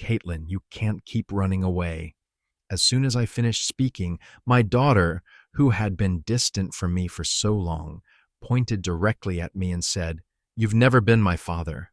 Caitlin, you can't keep running away." As soon as I finished speaking, my daughter, who had been distant from me for so long, pointed directly at me and said, "You've never been my father."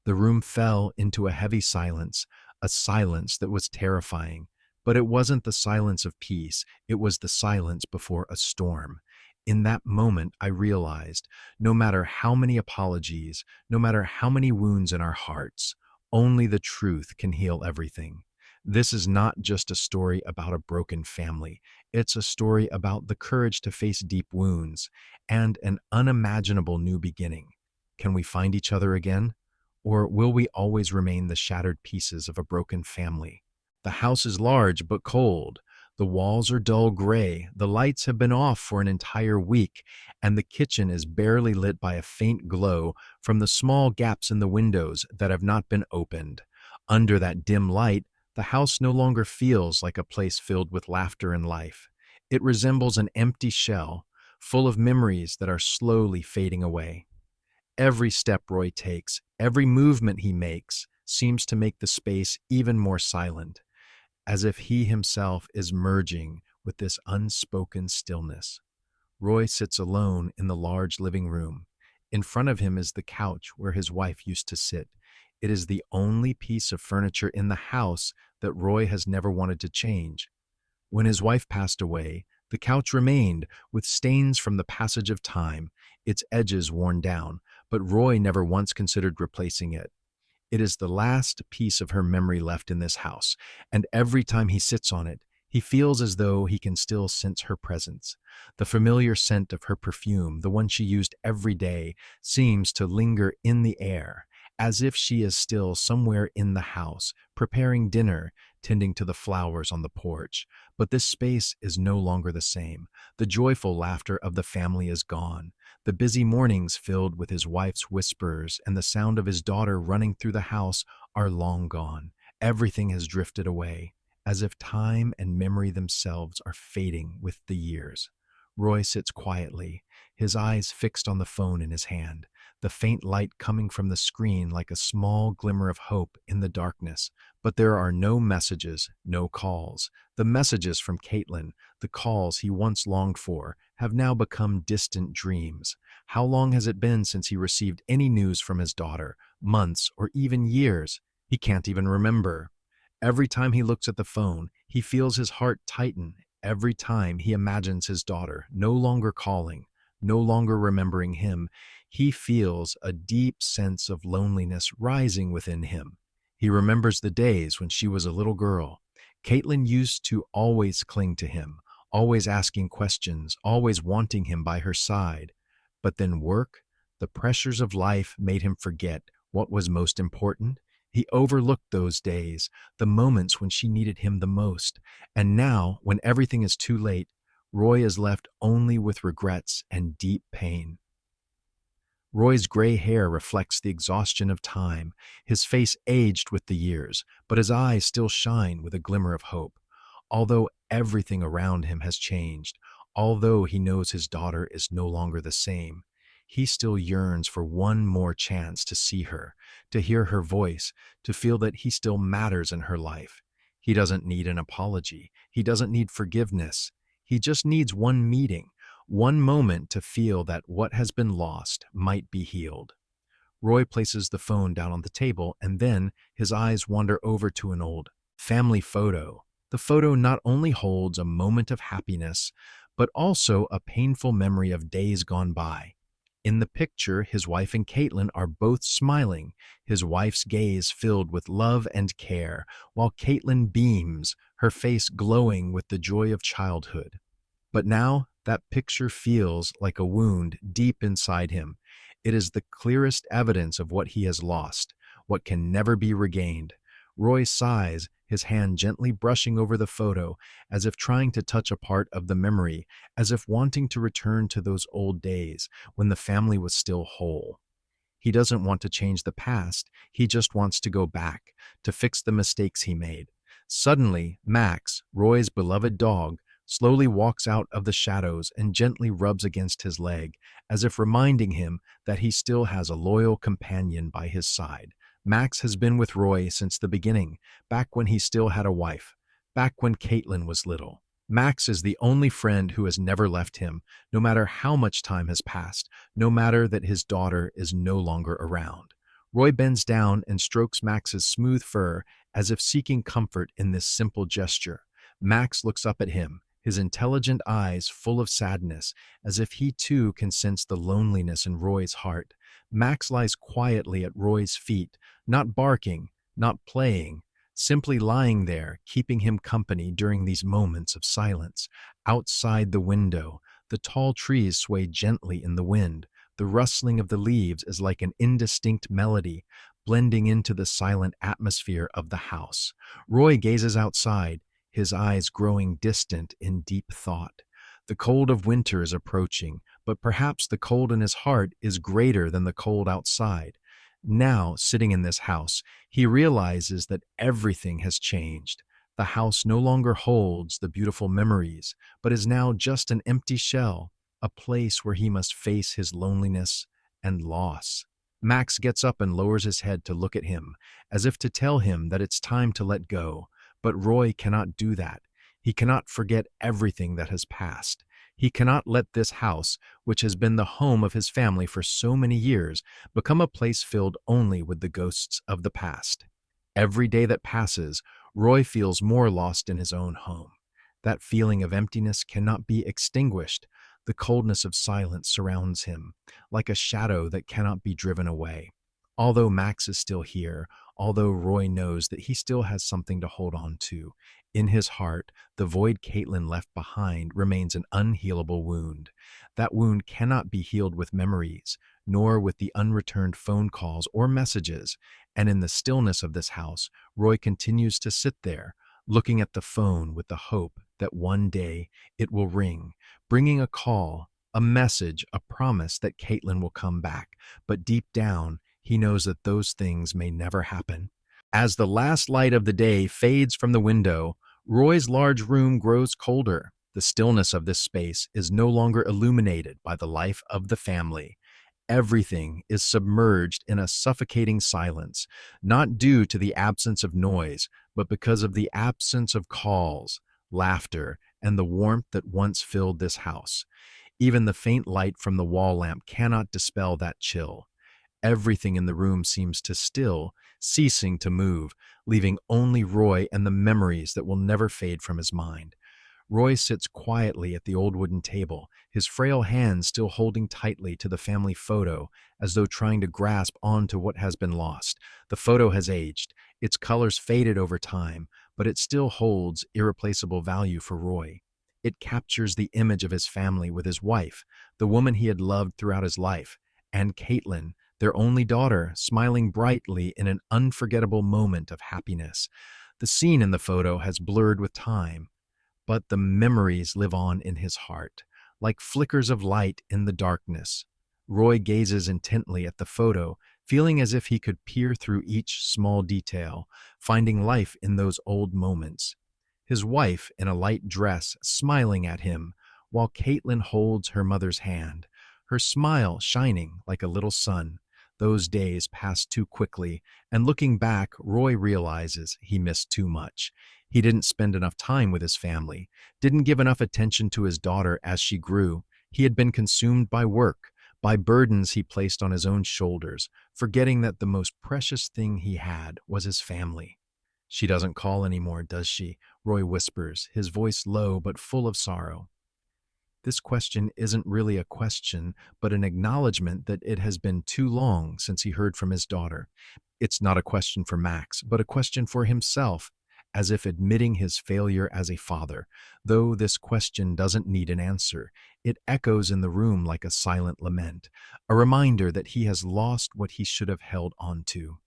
The room fell into a heavy silence, a silence that was terrifying. But it wasn't the silence of peace, it was the silence before a storm. In that moment, I realized no matter how many apologies, no matter how many wounds in our hearts, only the truth can heal everything. This is not just a story about a broken family. It's a story about the courage to face deep wounds and an unimaginable new beginning. Can we find each other again? Or will we always remain the shattered pieces of a broken family? The house is large but cold. The walls are dull gray. The lights have been off for an entire week, and the kitchen is barely lit by a faint glow from the small gaps in the windows that have not been opened. Under that dim light, the house no longer feels like a place filled with laughter and life. It resembles an empty shell, full of memories that are slowly fading away. Every step Roy takes, every movement he makes, seems to make the space even more silent, as if he himself is merging with this unspoken stillness. Roy sits alone in the large living room. In front of him is the couch where his wife used to sit. It is the only piece of furniture in the house that Roy has never wanted to change. When his wife passed away, the couch remained, with stains from the passage of time, its edges worn down, but Roy never once considered replacing it. It is the last piece of her memory left in this house, and every time he sits on it, he feels as though he can still sense her presence. The familiar scent of her perfume, the one she used every day, seems to linger in the air, as if she is still somewhere in the house, preparing dinner, tending to the flowers on the porch. But this space is no longer the same. The joyful laughter of the family is gone. The busy mornings filled with his wife's whispers and the sound of his daughter running through the house are long gone. Everything has drifted away, as if time and memory themselves are fading with the years. Roy sits quietly, his eyes fixed on the phone in his hand, the faint light coming from the screen like a small glimmer of hope in the darkness. But there are no messages, no calls. The messages from Caitlin, the calls he once longed for, have now become distant dreams. How long has it been since he received any news from his daughter? Months or even years? He can't even remember. Every time he looks at the phone, he feels his heart tighten. Every time he imagines his daughter no longer calling, no longer remembering him, he feels a deep sense of loneliness rising within him. He remembers the days when she was a little girl. Caitlin used to always cling to him, always asking questions, always wanting him by her side. But then work, the pressures of life made him forget what was most important. He overlooked those days, the moments when she needed him the most. And now, when everything is too late, Roy is left only with regrets and deep pain. Roy's gray hair reflects the exhaustion of time. His face aged with the years, but his eyes still shine with a glimmer of hope. Although everything around him has changed, although he knows his daughter is no longer the same, he still yearns for one more chance to see her, to hear her voice, to feel that he still matters in her life. He doesn't need an apology. He doesn't need forgiveness. He just needs one meeting, one moment to feel that what has been lost might be healed. Roy places the phone down on the table, and then his eyes wander over to an old family photo. The photo not only holds a moment of happiness, but also a painful memory of days gone by. In the picture, his wife and Caitlin are both smiling, his wife's gaze filled with love and care, while Caitlin beams, her face glowing with the joy of childhood. But now, that picture feels like a wound deep inside him. It is the clearest evidence of what he has lost, what can never be regained. Roy sighs, his hand gently brushing over the photo, as if trying to touch a part of the memory, as if wanting to return to those old days when the family was still whole. He doesn't want to change the past, he just wants to go back, to fix the mistakes he made. Suddenly, Max, Roy's beloved dog, slowly walks out of the shadows and gently rubs against his leg, as if reminding him that he still has a loyal companion by his side. Max has been with Roy since the beginning, back when he still had a wife, back when Caitlin was little. Max is the only friend who has never left him, no matter how much time has passed, no matter that his daughter is no longer around. Roy bends down and strokes Max's smooth fur as if seeking comfort in this simple gesture. Max looks up at him, his intelligent eyes full of sadness, as if he too can sense the loneliness in Roy's heart. Max lies quietly at Roy's feet, not barking, not playing, simply lying there, keeping him company during these moments of silence. Outside the window, the tall trees sway gently in the wind. The rustling of the leaves is like an indistinct melody, blending into the silent atmosphere of the house. Roy gazes outside, his eyes growing distant in deep thought. The cold of winter is approaching, but perhaps the cold in his heart is greater than the cold outside. Now, sitting in this house, he realizes that everything has changed. The house no longer holds the beautiful memories, but is now just an empty shell, a place where he must face his loneliness and loss. Max gets up and lowers his head to look at him, as if to tell him that it's time to let go. But Roy cannot do that. He cannot forget everything that has passed. He cannot let this house, which has been the home of his family for so many years, become a place filled only with the ghosts of the past. Every day that passes, Roy feels more lost in his own home. That feeling of emptiness cannot be extinguished. The coldness of silence surrounds him, like a shadow that cannot be driven away. Although Max is still here, although Roy knows that he still has something to hold on to, in his heart, the void Caitlin left behind remains an unhealable wound. That wound cannot be healed with memories, nor with the unreturned phone calls or messages. And in the stillness of this house, Roy continues to sit there, looking at the phone with the hope that one day it will ring, bringing a call, a message, a promise that Caitlin will come back. But deep down, he knows that those things may never happen. As the last light of the day fades from the window, Roy's large room grows colder. The stillness of this space is no longer illuminated by the life of the family. Everything is submerged in a suffocating silence, not due to the absence of noise, but because of the absence of calls, laughter, and the warmth that once filled this house. Even the faint light from the wall lamp cannot dispel that chill. Everything in the room seems to still, ceasing to move, leaving only Roy and the memories that will never fade from his mind. Roy sits quietly at the old wooden table, his frail hands still holding tightly to the family photo, as though trying to grasp onto what has been lost. The photo has aged, its colors faded over time, but it still holds irreplaceable value for Roy. It captures the image of his family with his wife, the woman he had loved throughout his life, and Caitlin, their only daughter, smiling brightly in an unforgettable moment of happiness. The scene in the photo has blurred with time, but the memories live on in his heart, like flickers of light in the darkness. Roy gazes intently at the photo, feeling as if he could peer through each small detail, finding life in those old moments. His wife, in a light dress, smiling at him, while Caitlin holds her mother's hand, her smile shining like a little sun. Those days passed too quickly, and looking back, Roy realizes he missed too much. He didn't spend enough time with his family, didn't give enough attention to his daughter as she grew. He had been consumed by work, by burdens he placed on his own shoulders, forgetting that the most precious thing he had was his family. "She doesn't call anymore, does she?" Roy whispers, his voice low but full of sorrow. This question isn't really a question, but an acknowledgement that it has been too long since he heard from his daughter. It's not a question for Max, but a question for himself, as if admitting his failure as a father. Though this question doesn't need an answer, it echoes in the room like a silent lament, a reminder that he has lost what he should have held on to.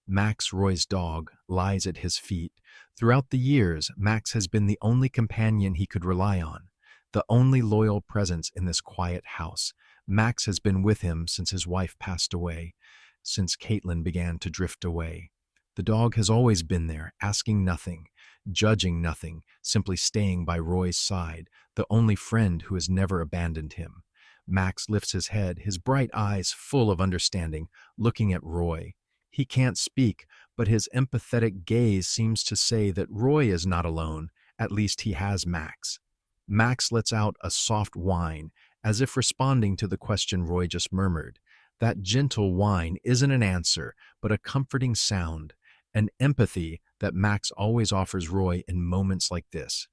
Max, Roy's dog, lies at his feet. Throughout the years, Max has been the only companion he could rely on, the only loyal presence in this quiet house. Max has been with him since his wife passed away, since Caitlin began to drift away. The dog has always been there, asking nothing, judging nothing, simply staying by Roy's side, the only friend who has never abandoned him. Max lifts his head, his bright eyes full of understanding, looking at Roy. He can't speak, but his empathetic gaze seems to say that Roy is not alone. At least he has Max. Max lets out a soft whine, as if responding to the question Roy just murmured. That gentle whine isn't an answer, but a comforting sound, an empathy that Max always offers Roy in moments like this.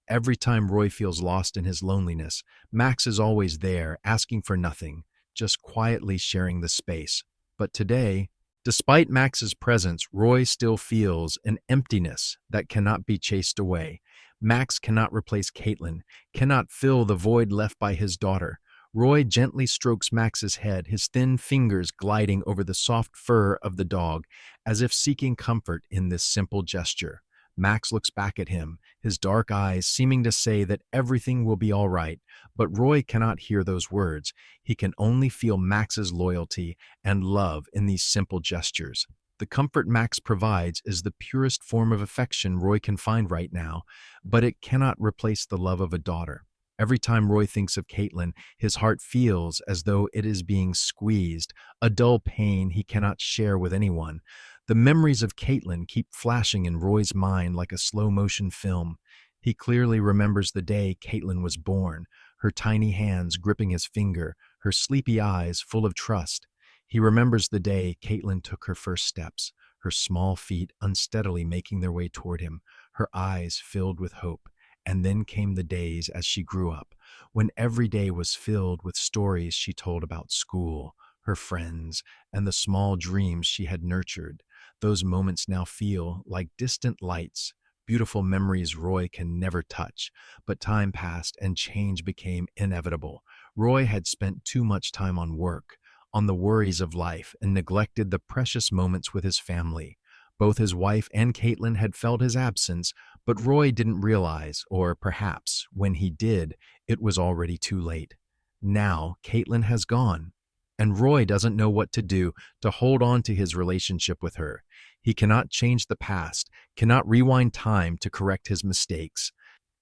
Every time Roy feels lost in his loneliness, Max is always there, asking for nothing, just quietly sharing the space. But today, despite Max's presence, Roy still feels an emptiness that cannot be chased away. Max cannot replace Caitlin, cannot fill the void left by his daughter. Roy gently strokes Max's head, his thin fingers gliding over the soft fur of the dog, as if seeking comfort in this simple gesture. Max looks back at him, his dark eyes seeming to say that everything will be all right, but Roy cannot hear those words. He can only feel Max's loyalty and love in these simple gestures. The comfort Max provides is the purest form of affection Roy can find right now, but it cannot replace the love of a daughter. Every time Roy thinks of Caitlin, his heart feels as though it is being squeezed, a dull pain he cannot share with anyone. The memories of Caitlin keep flashing in Roy's mind like a slow-motion film. He clearly remembers the day Caitlin was born, her tiny hands gripping his finger, her sleepy eyes full of trust. He remembers the day Caitlin took her first steps, her small feet unsteadily making their way toward him, her eyes filled with hope. And then came the days as she grew up, when every day was filled with stories she told about school, her friends, and the small dreams she had nurtured. Those moments now feel like distant lights, beautiful memories Roy can never touch. But time passed and change became inevitable. Roy had spent too much time on work, on the worries of life, and neglected the precious moments with his family. Both his wife and Caitlin had felt his absence, but Roy didn't realize, or perhaps, when he did, it was already too late. Now, Caitlin has gone, and Roy doesn't know what to do to hold on to his relationship with her. He cannot change the past, cannot rewind time to correct his mistakes.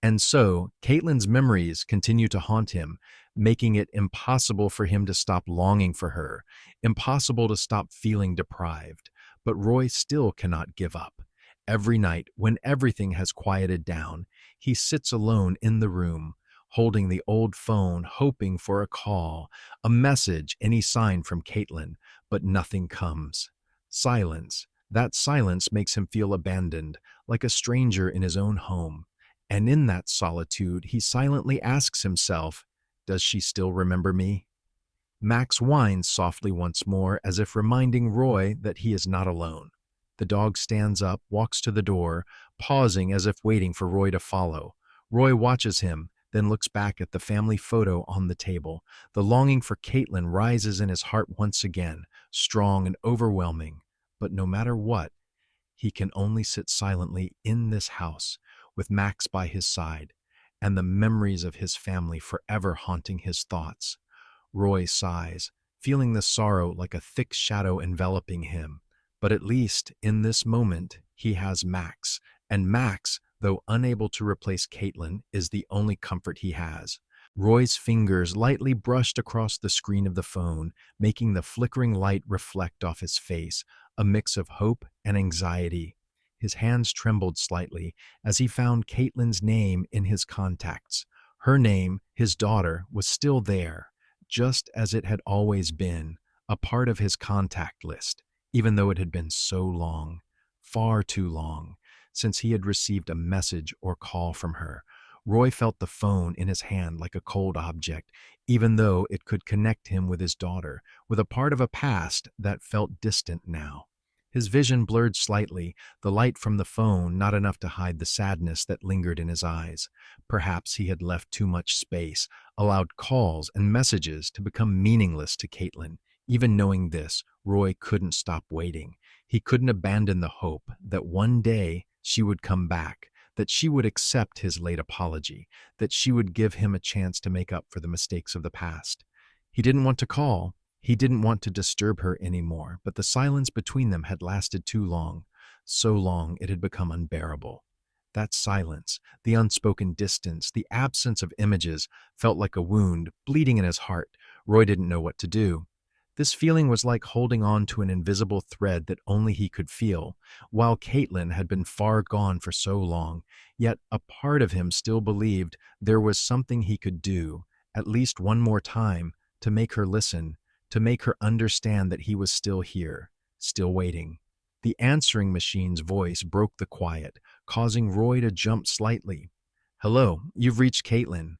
And so, Caitlin's memories continue to haunt him, making it impossible for him to stop longing for her, impossible to stop feeling deprived. But Roy still cannot give up. Every night, when everything has quieted down, he sits alone in the room, holding the old phone, hoping for a call, a message, any sign from Caitlin, but nothing comes. Silence. That silence makes him feel abandoned, like a stranger in his own home. And in that solitude, he silently asks himself, does she still remember me? Max whines softly once more, as if reminding Roy that he is not alone. The dog stands up, walks to the door, pausing as if waiting for Roy to follow. Roy watches him, then looks back at the family photo on the table. The longing for Caitlin rises in his heart once again, strong and overwhelming. But no matter what, he can only sit silently in this house, with Max by his side, and the memories of his family forever haunting his thoughts. Roy sighs, feeling the sorrow like a thick shadow enveloping him. But at least, in this moment, he has Max, and Max, though unable to replace Caitlin, is the only comfort he has. Roy's fingers lightly brushed across the screen of the phone, making the flickering light reflect off his face, a mix of hope and anxiety. His hands trembled slightly as he found Caitlin's name in his contacts. Her name, his daughter, was still there, just as it had always been, a part of his contact list, even though it had been so long, far too long, since he had received a message or call from her. Roy felt the phone in his hand like a cold object, even though it could connect him with his daughter, with a part of a past that felt distant now. His vision blurred slightly, the light from the phone not enough to hide the sadness that lingered in his eyes. Perhaps he had left too much space, allowed calls and messages to become meaningless to Caitlin. Even knowing this, Roy couldn't stop waiting. He couldn't abandon the hope that one day she would come back, that she would accept his late apology, that she would give him a chance to make up for the mistakes of the past. He didn't want to call. He didn't want to disturb her anymore, but the silence between them had lasted too long, so long it had become unbearable. That silence, the unspoken distance, the absence of images, felt like a wound, bleeding in his heart. Roy didn't know what to do. This feeling was like holding on to an invisible thread that only he could feel, while Caitlin had been far gone for so long. Yet a part of him still believed there was something he could do, at least one more time, to make her listen, to make her understand that he was still here, still waiting. The answering machine's voice broke the quiet, causing Roy to jump slightly. "Hello, you've reached Caitlin.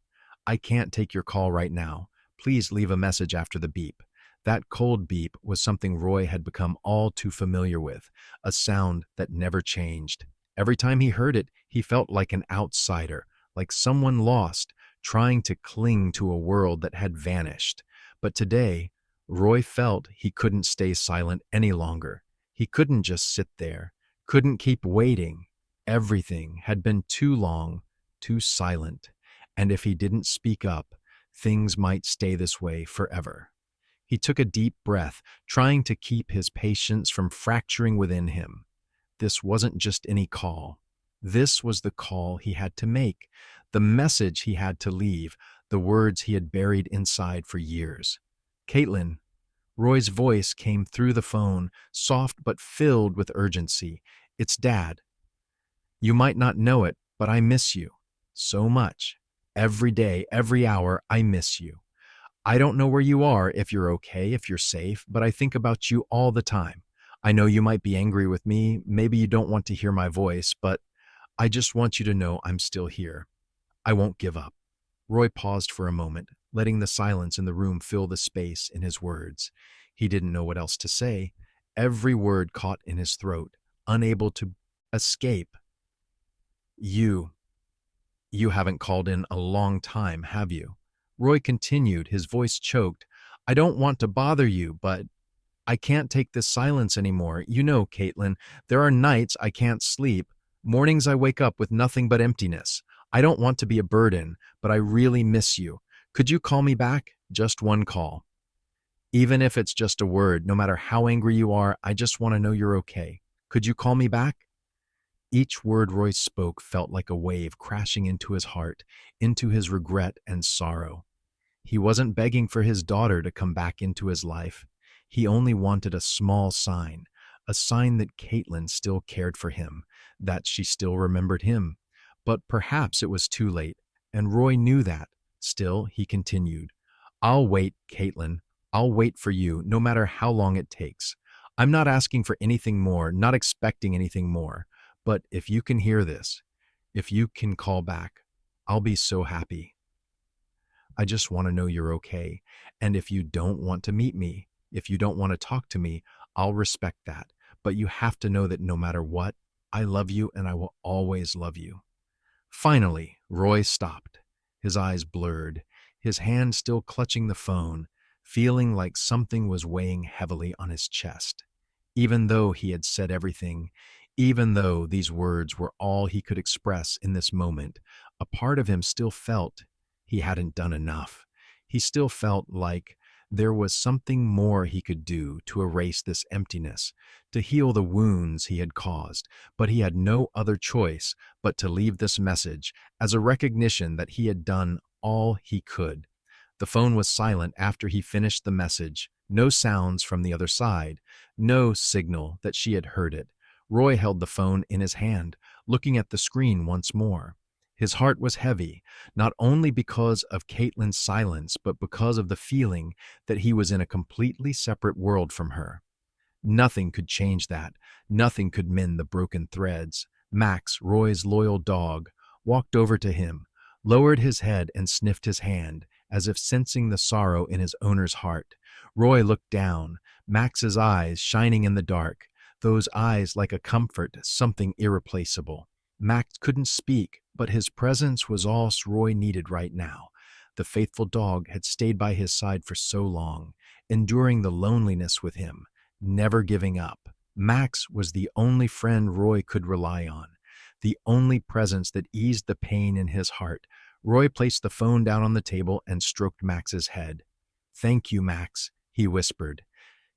I can't take your call right now. Please leave a message after the beep." That cold beep was something Roy had become all too familiar with, a sound that never changed. Every time he heard it, he felt like an outsider, like someone lost, trying to cling to a world that had vanished. But today, Roy felt he couldn't stay silent any longer. He couldn't just sit there, couldn't keep waiting. Everything had been too long, too silent, and if he didn't speak up, things might stay this way forever. He took a deep breath, trying to keep his patience from fracturing within him. This wasn't just any call. This was the call he had to make, the message he had to leave, the words he had buried inside for years. "Caitlin." Roy's voice came through the phone, soft but filled with urgency. "It's Dad. You might not know it, but I miss you. So much. Every day, every hour, I miss you. I don't know where you are, if you're okay, if you're safe, but I think about you all the time. I know you might be angry with me, maybe you don't want to hear my voice, but I just want you to know I'm still here. I won't give up." Roy paused for a moment, letting the silence in the room fill the space in his words. He didn't know what else to say. Every word caught in his throat, unable to escape. You haven't called in a long time, have you?" Roy continued, his voice choked. "I don't want to bother you, but I can't take this silence anymore. You know, Caitlin, there are nights I can't sleep. Mornings I wake up with nothing but emptiness. I don't want to be a burden, but I really miss you. Could you call me back? Just one call. Even if it's just a word, no matter how angry you are, I just want to know you're okay. Could you call me back?" Each word Roy spoke felt like a wave crashing into his heart, into his regret and sorrow. He wasn't begging for his daughter to come back into his life. He only wanted a small sign, a sign that Caitlin still cared for him, that she still remembered him. But perhaps it was too late, and Roy knew that. Still, he continued, "I'll wait, Caitlin. I'll wait for you, no matter how long it takes. I'm not asking for anything more, not expecting anything more. But if you can hear this, if you can call back, I'll be so happy. I just want to know you're okay. And if you don't want to meet me, if you don't want to talk to me, I'll respect that. But you have to know that no matter what, I love you and I will always love you." Finally, Roy stopped, his eyes blurred, his hand still clutching the phone, feeling like something was weighing heavily on his chest. Even though he had said everything, even though these words were all he could express in this moment, a part of him still felt he hadn't done enough. He still felt like there was something more he could do to erase this emptiness, to heal the wounds he had caused, but he had no other choice but to leave this message as a recognition that he had done all he could. The phone was silent after he finished the message, no sounds from the other side, no signal that she had heard it. Roy held the phone in his hand, looking at the screen once more. His heart was heavy, not only because of Caitlin's silence, but because of the feeling that he was in a completely separate world from her. Nothing could change that. Nothing could mend the broken threads. Max, Roy's loyal dog, walked over to him, lowered his head and sniffed his hand, as if sensing the sorrow in his owner's heart. Roy looked down, Max's eyes shining in the dark, those eyes like a comfort, something irreplaceable. Max couldn't speak, but his presence was all Roy needed right now. The faithful dog had stayed by his side for so long, enduring the loneliness with him, never giving up. Max was the only friend Roy could rely on, the only presence that eased the pain in his heart. Roy placed the phone down on the table and stroked Max's head. "Thank you, Max," he whispered.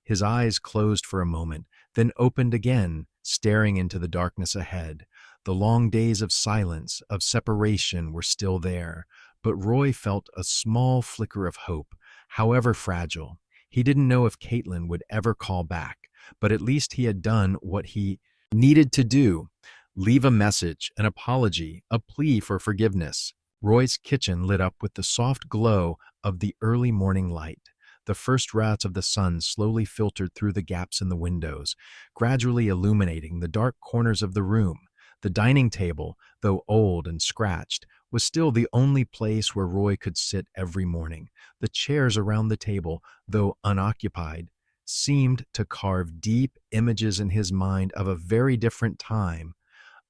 His eyes closed for a moment, then opened again, staring into the darkness ahead. The long days of silence, of separation were still there, but Roy felt a small flicker of hope, however fragile. He didn't know if Caitlin would ever call back, but at least he had done what he needed to do: leave a message, an apology, a plea for forgiveness. Roy's kitchen lit up with the soft glow of the early morning light. The first rays of the sun slowly filtered through the gaps in the windows, gradually illuminating the dark corners of the room. The dining table, though old and scratched, was still the only place where Roy could sit every morning. The chairs around the table, though unoccupied, seemed to carve deep images in his mind of a very different time,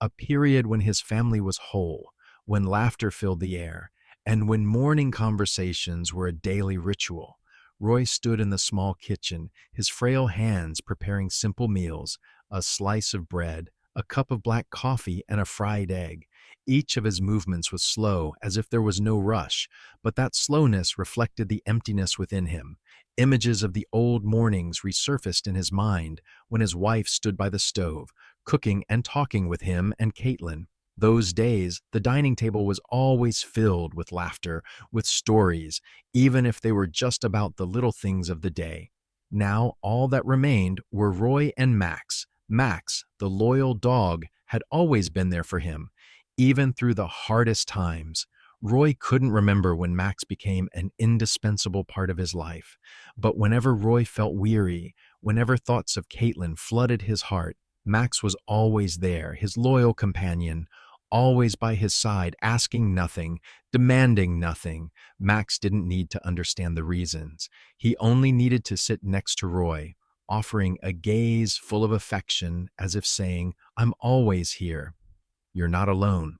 a period when his family was whole, when laughter filled the air, and when morning conversations were a daily ritual. Roy stood in the small kitchen, his frail hands preparing simple meals: a slice of bread, a cup of black coffee, and a fried egg. Each of his movements was slow, as if there was no rush, but that slowness reflected the emptiness within him. Images of the old mornings resurfaced in his mind when his wife stood by the stove, cooking and talking with him and Caitlin. Those days, the dining table was always filled with laughter, with stories, even if they were just about the little things of the day. Now, all that remained were Roy and Max. Max, the loyal dog, had always been there for him, even through the hardest times. Roy couldn't remember when Max became an indispensable part of his life, but whenever Roy felt weary, whenever thoughts of Caitlin flooded his heart, Max was always there, his loyal companion, always by his side, asking nothing, demanding nothing. Max didn't need to understand the reasons. He only needed to sit next to Roy, offering a gaze full of affection, as if saying, "I'm always here. You're not alone."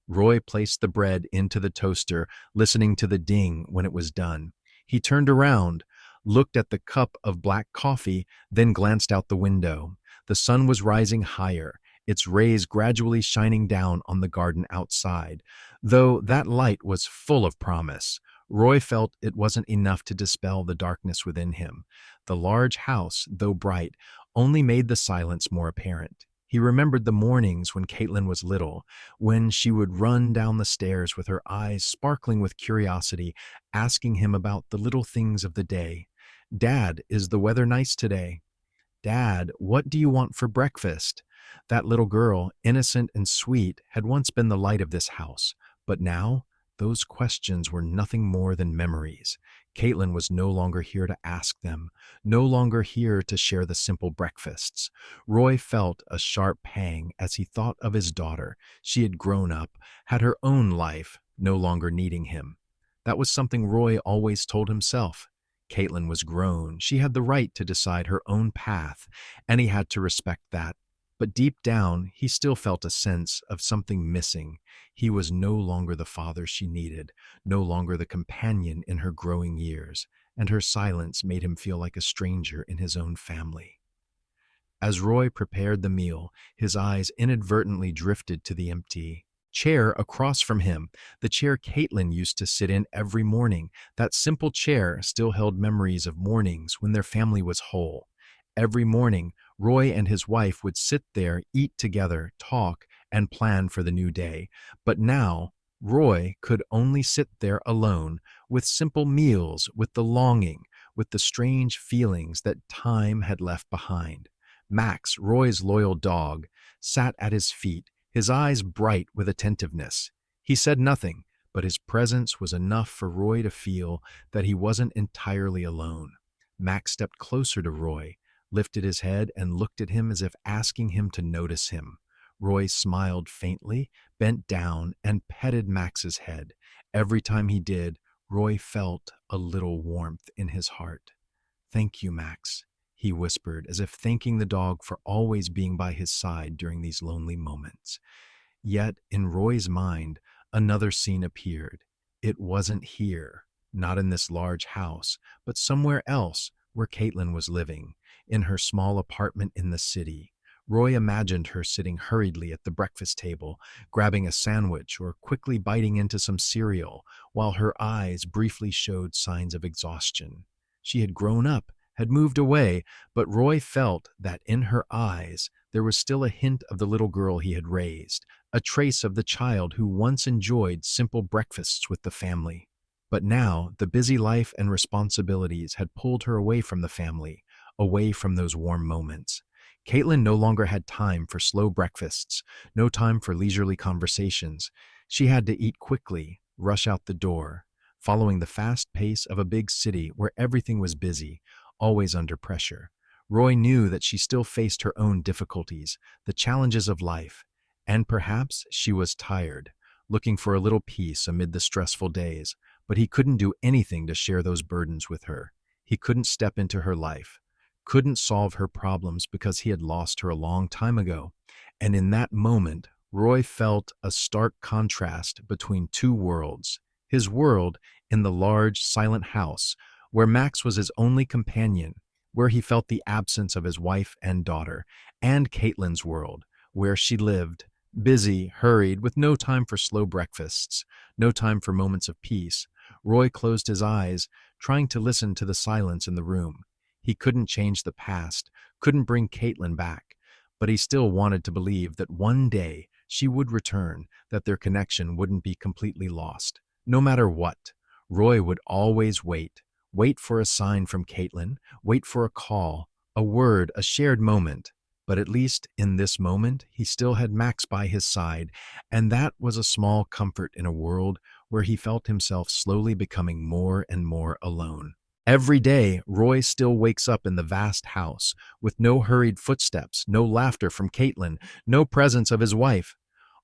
Roy placed the bread into the toaster, listening to the ding when it was done. He turned around, looked at the cup of black coffee, then glanced out the window. The sun was rising higher, its rays gradually shining down on the garden outside. Though that light was full of promise, Roy felt it wasn't enough to dispel the darkness within him. The large house, though bright, only made the silence more apparent. He remembered the mornings when Caitlin was little, when she would run down the stairs with her eyes sparkling with curiosity, asking him about the little things of the day. "Dad, is the weather nice today? Dad, what do you want for breakfast?" That little girl, innocent and sweet, had once been the light of this house, but now those questions were nothing more than memories. Caitlin was no longer here to ask them, no longer here to share the simple breakfasts. Roy felt a sharp pang as he thought of his daughter. She had grown up, had her own life, no longer needing him. That was something Roy always told himself. Caitlin was grown. She had the right to decide her own path, and he had to respect that. But deep down, he still felt a sense of something missing. He was no longer the father she needed, no longer the companion in her growing years, and her silence made him feel like a stranger in his own family. As Roy prepared the meal, his eyes inadvertently drifted to the empty chair across from him, the chair Caitlin used to sit in every morning. That simple chair still held memories of mornings when their family was whole. Every morning, Roy and his wife would sit there, eat together, talk, and plan for the new day. But now, Roy could only sit there alone, with simple meals, with the longing, with the strange feelings that time had left behind. Max, Roy's loyal dog, sat at his feet, his eyes bright with attentiveness. He said nothing, but his presence was enough for Roy to feel that he wasn't entirely alone. Max stepped closer to Roy, lifted his head, and looked at him as if asking him to notice him. Roy smiled faintly, bent down, and petted Max's head. Every time he did, Roy felt a little warmth in his heart. "Thank you, Max," he whispered, as if thanking the dog for always being by his side during these lonely moments. Yet, in Roy's mind, another scene appeared. It wasn't here, not in this large house, but somewhere else where Caitlin was living, in her small apartment in the city. Roy imagined her sitting hurriedly at the breakfast table, grabbing a sandwich or quickly biting into some cereal, while her eyes briefly showed signs of exhaustion. She had grown up, had moved away, but Roy felt that in her eyes there was still a hint of the little girl he had raised, a trace of the child who once enjoyed simple breakfasts with the family. But now, the busy life and responsibilities had pulled her away from the family, away from those warm moments. Caitlin no longer had time for slow breakfasts, no time for leisurely conversations. She had to eat quickly, rush out the door, following the fast pace of a big city where everything was busy, always under pressure. Roy knew that she still faced her own difficulties, the challenges of life, and perhaps she was tired, looking for a little peace amid the stressful days, but he couldn't do anything to share those burdens with her. He couldn't step into her life, couldn't solve her problems because he had lost her a long time ago. And in that moment, Roy felt a stark contrast between two worlds. His world in the large, silent house, where Max was his only companion, where he felt the absence of his wife and daughter, and Caitlin's world, where she lived, busy, hurried, with no time for slow breakfasts, no time for moments of peace. Roy closed his eyes, trying to listen to the silence in the room. He couldn't change the past, couldn't bring Caitlin back, but he still wanted to believe that one day she would return, that their connection wouldn't be completely lost. No matter what, Roy would always wait for a sign from Caitlin, wait for a call, a word, a shared moment. But at least in this moment, he still had Max by his side, and that was a small comfort in a world where he felt himself slowly becoming more and more alone. Every day, Roy still wakes up in the vast house, with no hurried footsteps, no laughter from Caitlin, no presence of his wife.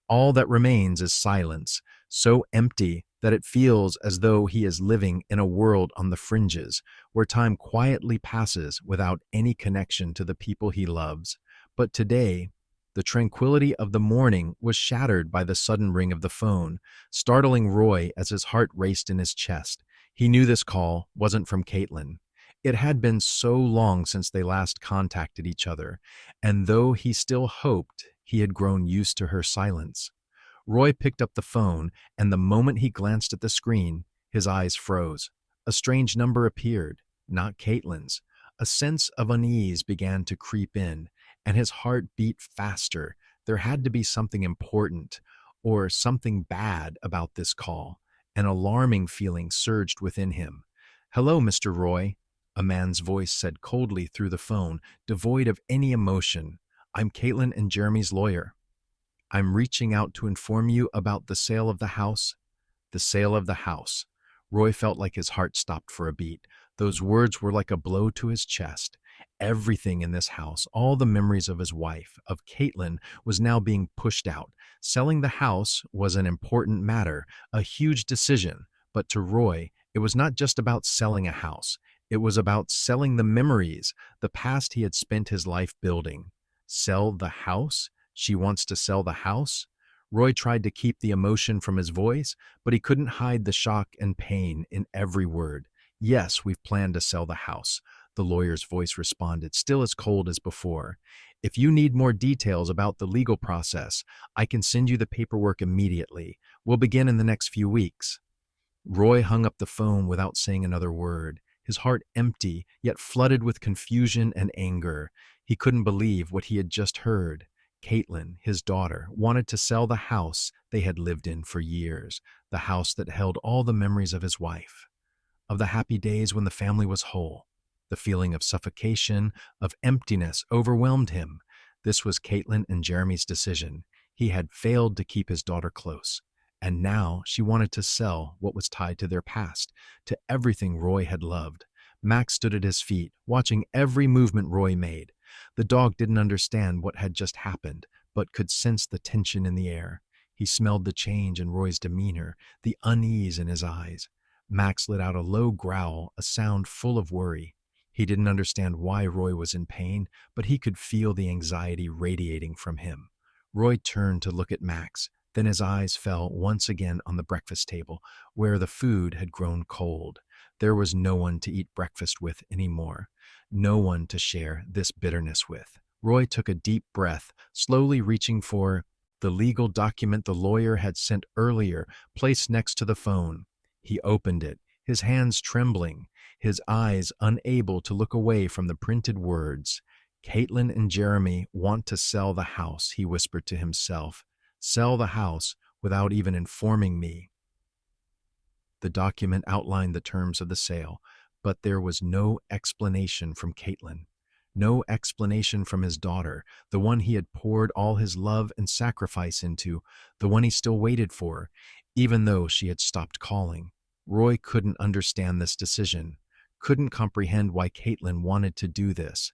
All that remains is silence, so empty that it feels as though he is living in a world on the fringes, where time quietly passes without any connection to the people he loves. But today, the tranquility of the morning was shattered by the sudden ring of the phone, startling Roy as his heart raced in his chest. He knew this call wasn't from Caitlin. It had been so long since they last contacted each other, and though he still hoped he had grown used to her silence. Roy picked up the phone, and the moment he glanced at the screen, his eyes froze. A strange number appeared, not Caitlin's. A sense of unease began to creep in, and his heart beat faster. There had to be something important, or something bad about this call. An alarming feeling surged within him. "Hello, Mr. Roy," a man's voice said coldly through the phone, devoid of any emotion. "I'm Caitlin and Jeremy's lawyer. I'm reaching out to inform you about the sale of the house." The sale of the house. Roy felt like his heart stopped for a beat. Those words were like a blow to his chest. Everything in this house, all the memories of his wife, of Caitlin, was now being pushed out. Selling the house was an important matter, a huge decision. But to Roy, it was not just about selling a house. It was about selling the memories, the past he had spent his life building. Sell the house? She wants to sell the house? Roy tried to keep the emotion from his voice, but he couldn't hide the shock and pain in every word. "Yes, we've planned to sell the house," the lawyer's voice responded, still as cold as before. "If you need more details about the legal process, I can send you the paperwork immediately. We'll begin in the next few weeks." Roy hung up the phone without saying another word, his heart empty, yet flooded with confusion and anger. He couldn't believe what he had just heard. Caitlin, his daughter, wanted to sell the house they had lived in for years, the house that held all the memories of his wife, of the happy days when the family was whole. The feeling of suffocation, of emptiness overwhelmed him. This was Caitlin and Jeremy's decision. He had failed to keep his daughter close, and now she wanted to sell what was tied to their past, to everything Roy had loved. Max stood at his feet, watching every movement Roy made. The dog didn't understand what had just happened, but could sense the tension in the air. He smelled the change in Roy's demeanor, the unease in his eyes. Max let out a low growl, a sound full of worry. He didn't understand why Roy was in pain, but he could feel the anxiety radiating from him. Roy turned to look at Max, then his eyes fell once again on the breakfast table, where the food had grown cold. There was no one to eat breakfast with anymore, no one to share this bitterness with. Roy took a deep breath, slowly reaching for the legal document the lawyer had sent earlier, placed next to the phone. He opened it, his hands trembling, his eyes unable to look away from the printed words. "Caitlin and Jeremy want to sell the house," he whispered to himself. "Sell the house without even informing me." The document outlined the terms of the sale, but there was no explanation from Caitlin. No explanation from his daughter, the one he had poured all his love and sacrifice into, the one he still waited for, even though she had stopped calling. Roy couldn't understand this decision, couldn't comprehend why Caitlin wanted to do this.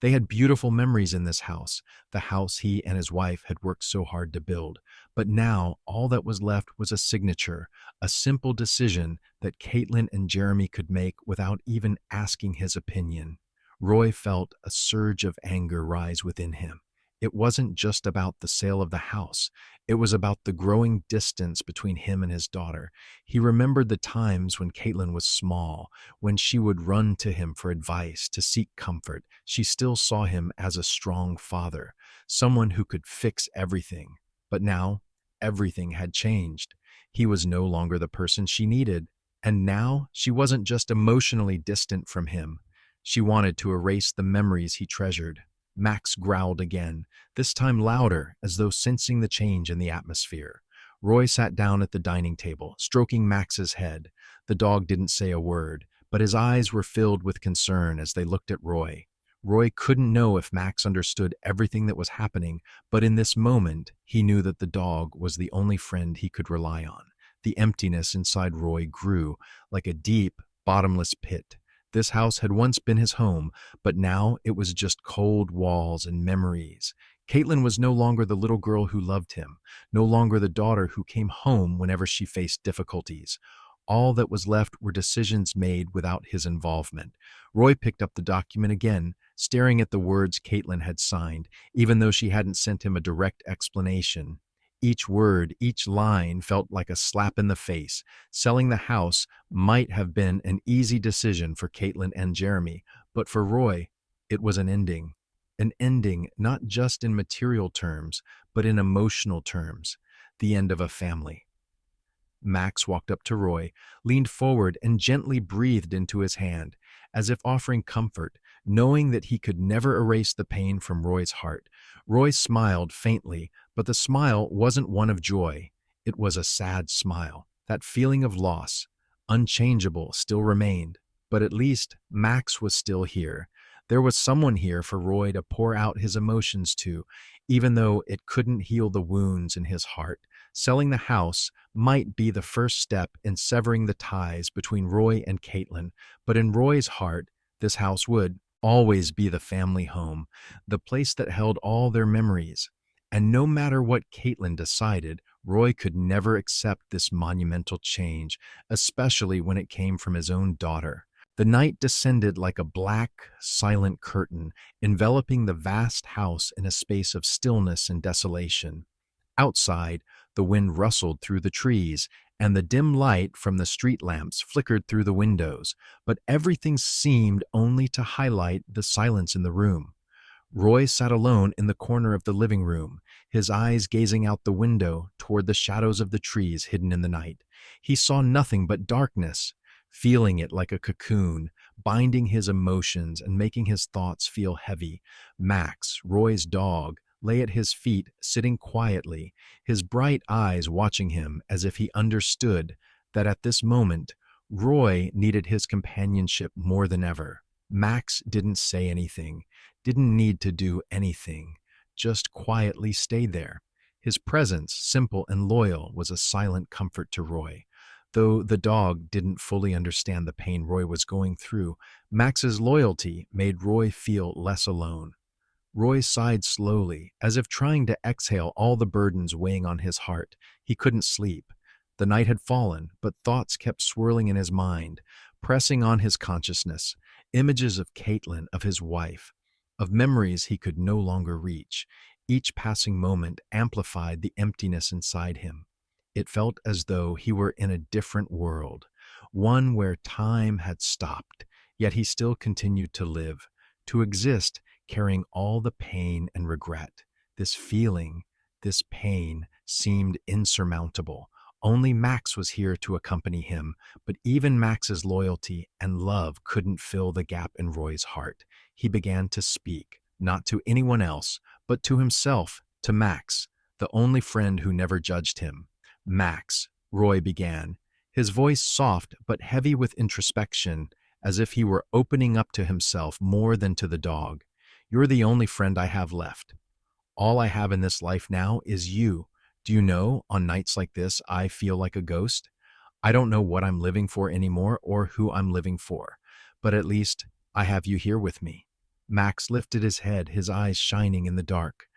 They had beautiful memories in this house, the house he and his wife had worked so hard to build. But now all that was left was a signature, a simple decision that Caitlin and Jeremy could make without even asking his opinion. Roy felt a surge of anger rise within him. It wasn't just about the sale of the house. It was about the growing distance between him and his daughter. He remembered the times when Caitlin was small, when she would run to him for advice, to seek comfort. She still saw him as a strong father, someone who could fix everything. But now, everything had changed. He was no longer the person she needed. And now, she wasn't just emotionally distant from him. She wanted to erase the memories he treasured. Max growled again, this time louder, as though sensing the change in the atmosphere. Roy sat down at the dining table, stroking Max's head. The dog didn't say a word, but his eyes were filled with concern as they looked at Roy. Roy couldn't know if Max understood everything that was happening, but in this moment, he knew that the dog was the only friend he could rely on. The emptiness inside Roy grew like a deep, bottomless pit. This house had once been his home, but now it was just cold walls and memories. Caitlin was no longer the little girl who loved him, no longer the daughter who came home whenever she faced difficulties. All that was left were decisions made without his involvement. Roy picked up the document again, staring at the words Caitlin had signed, even though she hadn't sent him a direct explanation. Each word, each line felt like a slap in the face. Selling the house might have been an easy decision for Caitlin and Jeremy, but for Roy, it was an ending. An ending not just in material terms, but in emotional terms. The end of a family. Max walked up to Roy, leaned forward, and gently breathed into his hand, as if offering comfort, knowing that he could never erase the pain from Roy's heart. Roy smiled faintly, but the smile wasn't one of joy. It was a sad smile. That feeling of loss, unchangeable, still remained. But at least Max was still here. There was someone here for Roy to pour out his emotions to, even though it couldn't heal the wounds in his heart. Selling the house might be the first step in severing the ties between Roy and Caitlin, but in Roy's heart, this house would always be the family home, the place that held all their memories. And no matter what Caitlin decided, Roy could never accept this monumental change, especially when it came from his own daughter. The night descended like a black, silent curtain, enveloping the vast house in a space of stillness and desolation. Outside, the wind rustled through the trees, and the dim light from the street lamps flickered through the windows, but everything seemed only to highlight the silence in the room. Roy sat alone in the corner of the living room, his eyes gazing out the window toward the shadows of the trees hidden in the night. He saw nothing but darkness, feeling it like a cocoon, binding his emotions and making his thoughts feel heavy. Max, Roy's dog, lay at his feet, sitting quietly, his bright eyes watching him as if he understood that at this moment, Roy needed his companionship more than ever. Max didn't say anything, didn't need to do anything, just quietly stayed there. His presence, simple and loyal, was a silent comfort to Roy. Though the dog didn't fully understand the pain Roy was going through, Max's loyalty made Roy feel less alone. Roy sighed slowly, as if trying to exhale all the burdens weighing on his heart. He couldn't sleep. The night had fallen, but thoughts kept swirling in his mind, pressing on his consciousness. Images of Caitlin, of his wife, of memories he could no longer reach. Each passing moment amplified the emptiness inside him. It felt as though he were in a different world, one where time had stopped, yet he still continued to live, to exist, carrying all the pain and regret. This feeling, this pain, seemed insurmountable. Only Max was here to accompany him, but even Max's loyalty and love couldn't fill the gap in Roy's heart. He began to speak, not to anyone else, but to himself, to Max, the only friend who never judged him. Max, Roy began, his voice soft but heavy with introspection, as if he were opening up to himself more than to the dog. You're the only friend I have left. All I have in this life now is you. Do you know, on nights like this, I feel like a ghost? I don't know what I'm living for anymore or who I'm living for, but at least I have you here with me. Max lifted his head, his eyes shining in the dark.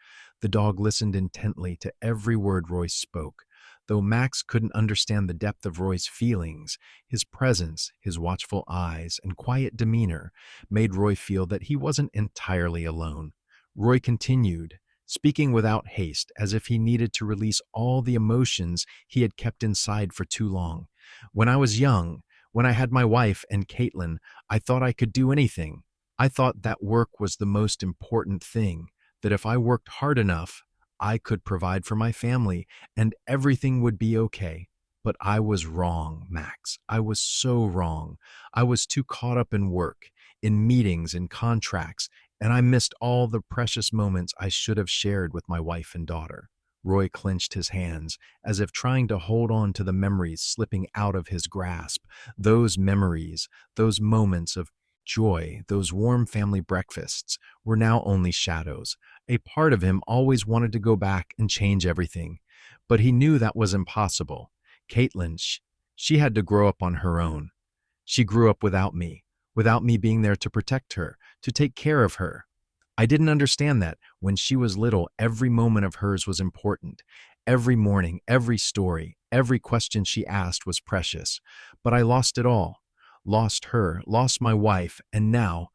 The dog listened intently to every word Roy spoke. Though Max couldn't understand the depth of Roy's feelings, his presence, his watchful eyes, and quiet demeanor made Roy feel that he wasn't entirely alone. Roy continued, speaking without haste, as if he needed to release all the emotions he had kept inside for too long. When I was young, when I had my wife and Caitlin, I thought I could do anything. I thought that work was the most important thing, that if I worked hard enough, I could provide for my family and everything would be okay. But I was wrong, Max. I was so wrong. I was too caught up in work, in meetings, in contracts, and I missed all the precious moments I should have shared with my wife and daughter. Roy clenched his hands, as if trying to hold on to the memories slipping out of his grasp. Those memories, those moments of joy, those warm family breakfasts, were now only shadows. A part of him always wanted to go back and change everything, but he knew that was impossible. Caitlin, she had to grow up on her own. She grew up without me being there to protect her, to take care of her. I didn't understand that when she was little, every moment of hers was important. Every morning, every story, every question she asked was precious. But I lost it all. Lost her, lost my wife, and now,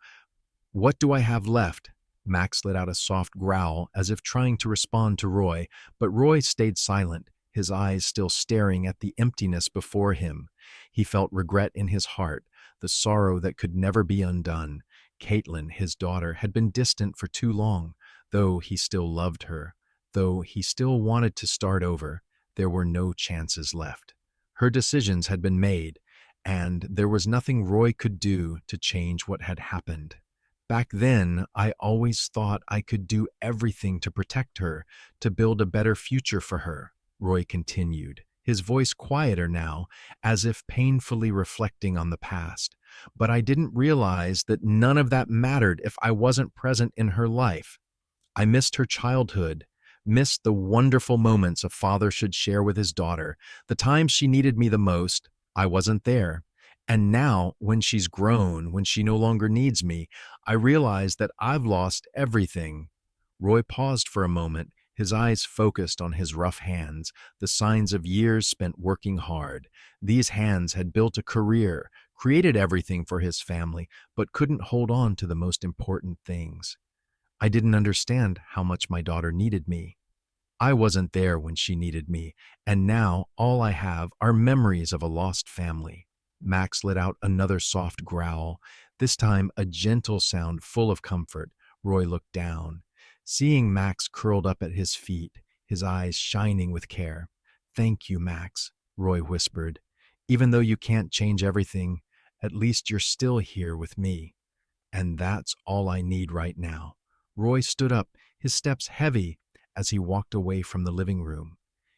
what do I have left? Max let out a soft growl, as if trying to respond to Roy, but Roy stayed silent, his eyes still staring at the emptiness before him. He felt regret in his heart, the sorrow that could never be undone. Caitlin, his daughter, had been distant for too long. Though he still loved her, though he still wanted to start over, there were no chances left. Her decisions had been made, and there was nothing Roy could do to change what had happened. Back then, I always thought I could do everything to protect her, to build a better future for her, Roy continued, his voice quieter now, as if painfully reflecting on the past. But I didn't realize that none of that mattered if I wasn't present in her life. I missed her childhood, missed the wonderful moments a father should share with his daughter. The times she needed me the most, I wasn't there. And now, when she's grown, when she no longer needs me, I realize that I've lost everything. Roy paused for a moment, his eyes focused on his rough hands, the signs of years spent working hard. These hands had built a career, created everything for his family, but couldn't hold on to the most important things. I didn't understand how much my daughter needed me. I wasn't there when she needed me, and now all I have are memories of a lost family. Max let out another soft growl, this time a gentle sound full of comfort. Roy looked down, seeing Max curled up at his feet, his eyes shining with care. "Thank you, Max," Roy whispered. "Even though you can't change everything, at least you're still here with me. And that's all I need right now." Roy stood up, his steps heavy, as he walked away from the living room.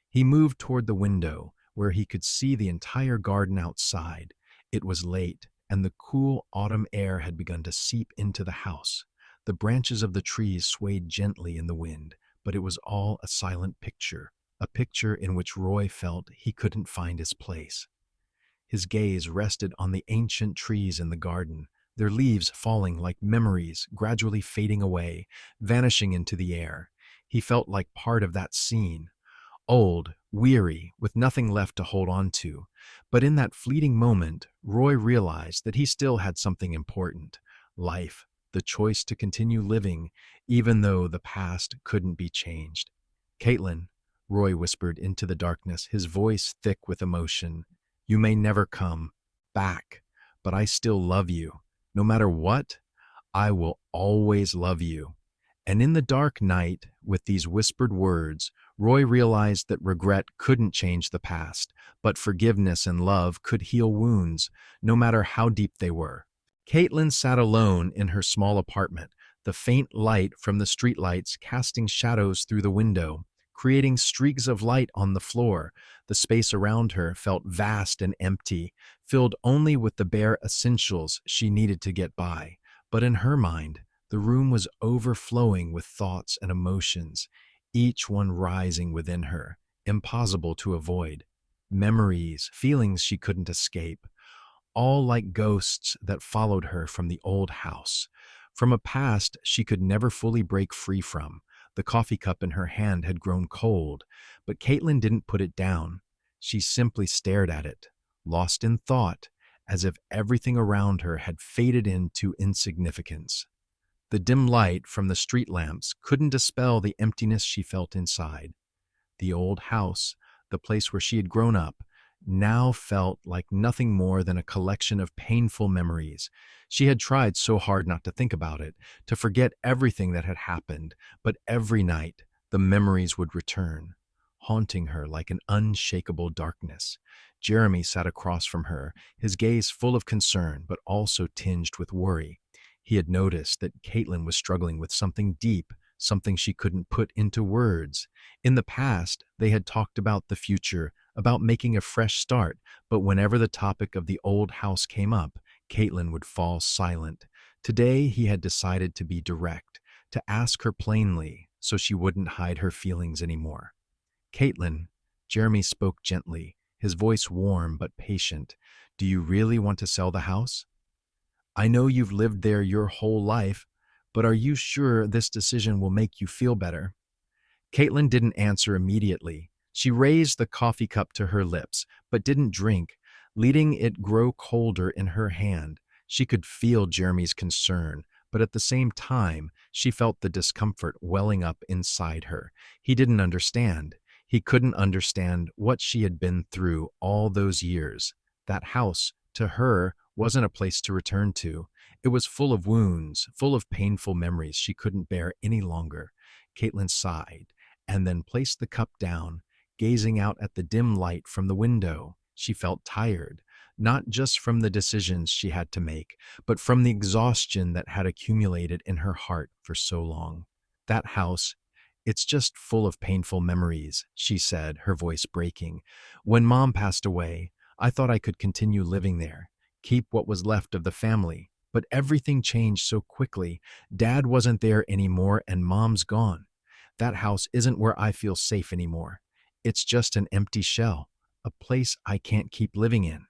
He moved toward the window, where he could see the entire garden outside. It was late, and the cool autumn air had begun to seep into the house. The branches of the trees swayed gently in the wind, but it was all a silent picture, a picture in which Roy felt he couldn't find his place. His gaze rested on the ancient trees in the garden, their leaves falling like memories, gradually fading away, vanishing into the air. He felt like part of that scene, old, weary, with nothing left to hold on to. But in that fleeting moment, Roy realized that he still had something important: life, the choice to continue living, even though the past couldn't be changed. "Caitlin," Roy whispered into the darkness, his voice thick with emotion, "you may never come back, but I still love you. No matter what, I will always love you." And in the dark night, with these whispered words, Roy realized that regret couldn't change the past, but forgiveness and love could heal wounds, no matter how deep they were. Caitlin sat alone in her small apartment, the faint light from the streetlights casting shadows through the window, creating streaks of light on the floor. The space around her felt vast and empty, filled only with the bare essentials she needed to get by. But in her mind, the room was overflowing with thoughts and emotions, each one rising within her, impossible to avoid. Memories, feelings she couldn't escape, all like ghosts that followed her from the old house, from a past she could never fully break free from. The coffee cup in her hand had grown cold, but Caitlin didn't put it down. She simply stared at it, lost in thought, as if everything around her had faded into insignificance. The dim light from the street lamps couldn't dispel the emptiness she felt inside. The old house, the place where she had grown up, now felt like nothing more than a collection of painful memories. She had tried so hard not to think about it, to forget everything that had happened, but every night the memories would return, haunting her like an unshakable darkness. Jeremy sat across from her, his gaze full of concern but also tinged with worry. He had noticed that Caitlin was struggling with something deep, something she couldn't put into words. In the past, they had talked about the future, about making a fresh start, but whenever the topic of the old house came up, Caitlin would fall silent. Today, he had decided to be direct, to ask her plainly, so she wouldn't hide her feelings anymore. Caitlin, Jeremy spoke gently, his voice warm but patient. Do you really want to sell the house? I know you've lived there your whole life, but are you sure this decision will make you feel better? Caitlin didn't answer immediately. She raised the coffee cup to her lips, but didn't drink, letting it grow colder in her hand. She could feel Jeremy's concern, but at the same time, she felt the discomfort welling up inside her. He didn't understand. He couldn't understand what she had been through all those years. That house, to her, wasn't a place to return to. It was full of wounds, full of painful memories she couldn't bear any longer. Caitlin sighed and then placed the cup down, gazing out at the dim light from the window. She felt tired, not just from the decisions she had to make, but from the exhaustion that had accumulated in her heart for so long. That house, it's just full of painful memories, she said, her voice breaking. When Mom passed away, I thought I could continue living there, keep what was left of the family. But everything changed so quickly. Dad wasn't there anymore and Mom's gone. That house isn't where I feel safe anymore. It's just an empty shell, a place I can't keep living in.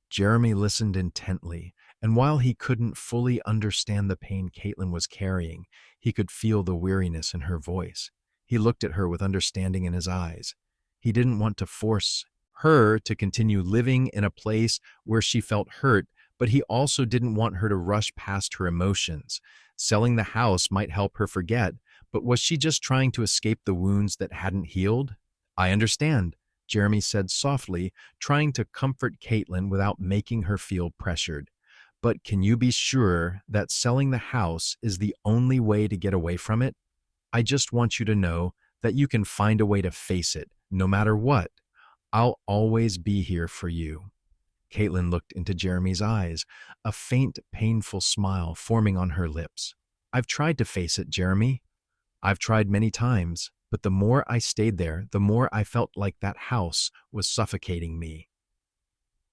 Jeremy listened intently, and while he couldn't fully understand the pain Caitlin was carrying, he could feel the weariness in her voice. He looked at her with understanding in his eyes. He didn't want to force her to continue living in a place where she felt hurt, but he also didn't want her to rush past her emotions. Selling the house might help her forget, but was she just trying to escape the wounds that hadn't healed? I understand, Jeremy said softly, trying to comfort Caitlin without making her feel pressured. But can you be sure that selling the house is the only way to get away from it? I just want you to know that you can find a way to face it, no matter what. I'll always be here for you. Caitlin looked into Jeremy's eyes, a faint, painful smile forming on her lips. I've tried to face it, Jeremy. I've tried many times, but the more I stayed there, the more I felt like that house was suffocating me.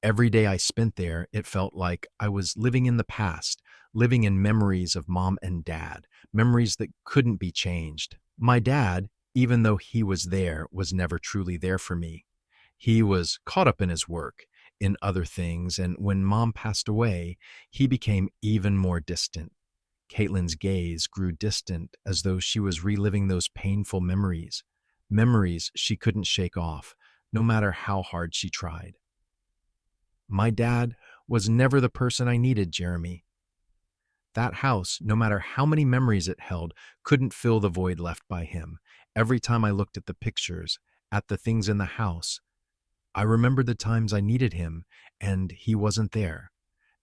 Every day I spent there, it felt like I was living in the past, living in memories of Mom and Dad, memories that couldn't be changed. My dad, even though he was there, was never truly there for me. He was caught up in his work, in other things, and when Mom passed away, he became even more distant. Caitlin's gaze grew distant as though she was reliving those painful memories, memories she couldn't shake off, no matter how hard she tried. My dad was never the person I needed, Jeremy. That house, no matter how many memories it held, couldn't fill the void left by him. Every time I looked at the pictures, at the things in the house, I remembered the times I needed him, and he wasn't there.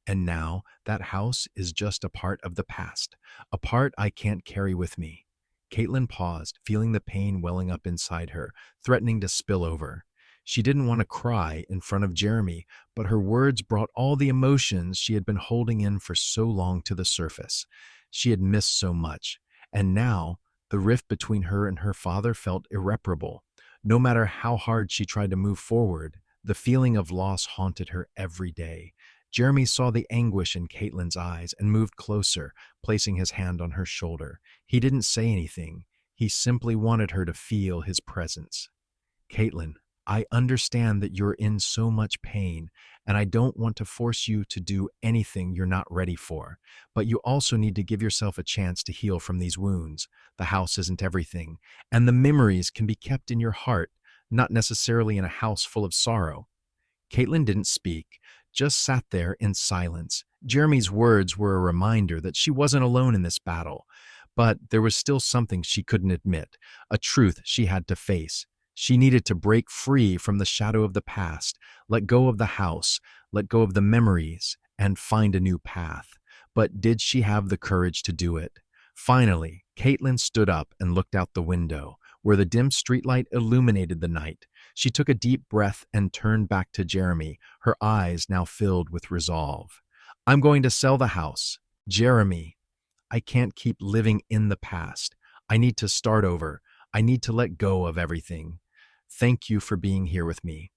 And now that house is just a part of the past, a part I can't carry with me. Caitlin paused, feeling the pain welling up inside her, threatening to spill over. She didn't want to cry in front of Jeremy, but her words brought all the emotions she had been holding in for so long to the surface. She had missed so much, and now the rift between her and her father felt irreparable. No matter how hard she tried to move forward, the feeling of loss haunted her every day. Jeremy saw the anguish in Caitlin's eyes and moved closer, placing his hand on her shoulder. He didn't say anything. He simply wanted her to feel his presence. Caitlin, I understand that you're in so much pain, and I don't want to force you to do anything you're not ready for. But you also need to give yourself a chance to heal from these wounds. The house isn't everything, and the memories can be kept in your heart, not necessarily in a house full of sorrow. Caitlin didn't speak, just sat there in silence. Jeremy's words were a reminder that she wasn't alone in this battle, but there was still something she couldn't admit, a truth she had to face. She needed to break free from the shadow of the past, let go of the house, let go of the memories, and find a new path. But did she have the courage to do it? Finally, Caitlin stood up and looked out the window, where the dim streetlight illuminated the night. She took a deep breath and turned back to Jeremy, her eyes now filled with resolve. I'm going to sell the house. Jeremy, I can't keep living in the past. I need to start over. I need to let go of everything. Thank you for being here with me.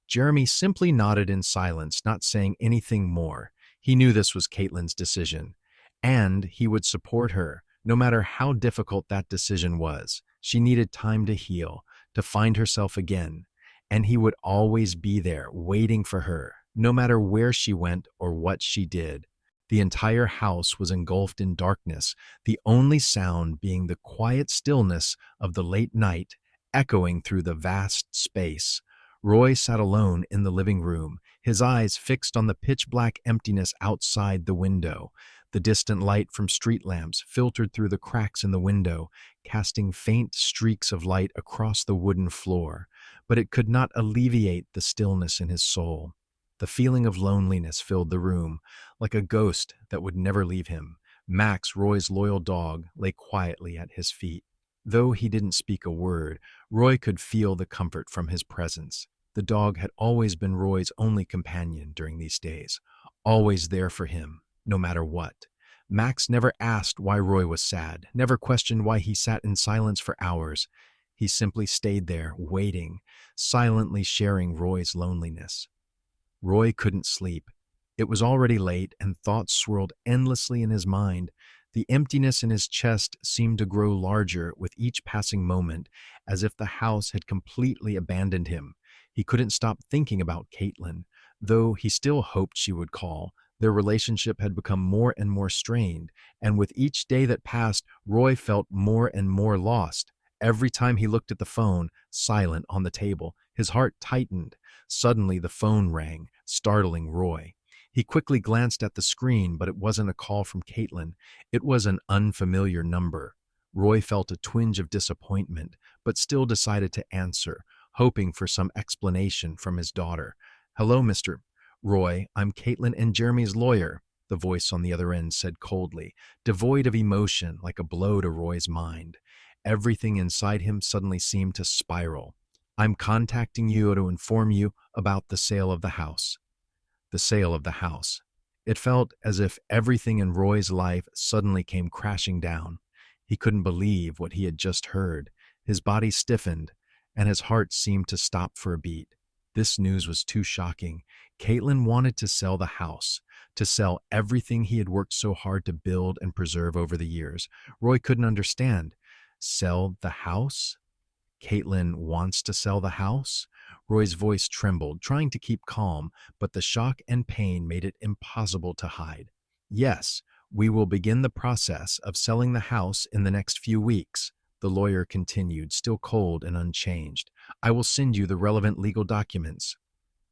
Jeremy simply nodded in silence, not saying anything more. He knew this was Caitlin's decision, and he would support her, no matter how difficult that decision was. She needed time to heal, to find herself again, and he would always be there, waiting for her, no matter where she went or what she did. The entire house was engulfed in darkness, the only sound being the quiet stillness of the late night echoing through the vast space. Roy sat alone in the living room, his eyes fixed on the pitch-black emptiness outside the window. The distant light from street lamps filtered through the cracks in the window, casting faint streaks of light across the wooden floor, but it could not alleviate the stillness in his soul. The feeling of loneliness filled the room, like a ghost that would never leave him. Max, Roy's loyal dog, lay quietly at his feet. Though he didn't speak a word, Roy could feel the comfort from his presence. The dog had always been Roy's only companion during these days, always there for him, no matter what. Max never asked why Roy was sad, never questioned why he sat in silence for hours. He simply stayed there, waiting, silently sharing Roy's loneliness. Roy couldn't sleep. It was already late, and thoughts swirled endlessly in his mind. The emptiness in his chest seemed to grow larger with each passing moment, as if the house had completely abandoned him. He couldn't stop thinking about Caitlin. Though he still hoped she would call, their relationship had become more and more strained, and with each day that passed, Roy felt more and more lost. Every time he looked at the phone, silent on the table, his heart tightened. Suddenly the phone rang, startling Roy. He quickly glanced at the screen, but it wasn't a call from Caitlin. It was an unfamiliar number. Roy felt a twinge of disappointment, but still decided to answer, hoping for some explanation from his daughter. "Hello, Mr. Roy, I'm Caitlin and Jeremy's lawyer," the voice on the other end said coldly, devoid of emotion, like a blow to Roy's mind. Everything inside him suddenly seemed to spiral. "I'm contacting you to inform you about the sale of the house." The sale of the house. It felt as if everything in Roy's life suddenly came crashing down. He couldn't believe what he had just heard. His body stiffened, and his heart seemed to stop for a beat. This news was too shocking. Caitlin wanted to sell the house, to sell everything he had worked so hard to build and preserve over the years. Roy couldn't understand. Sell the house? Caitlin wants to sell the house? Roy's voice trembled, trying to keep calm, but the shock and pain made it impossible to hide. "Yes, we will begin the process of selling the house in the next few weeks," the lawyer continued, still cold and unchanged. "I will send you the relevant legal documents.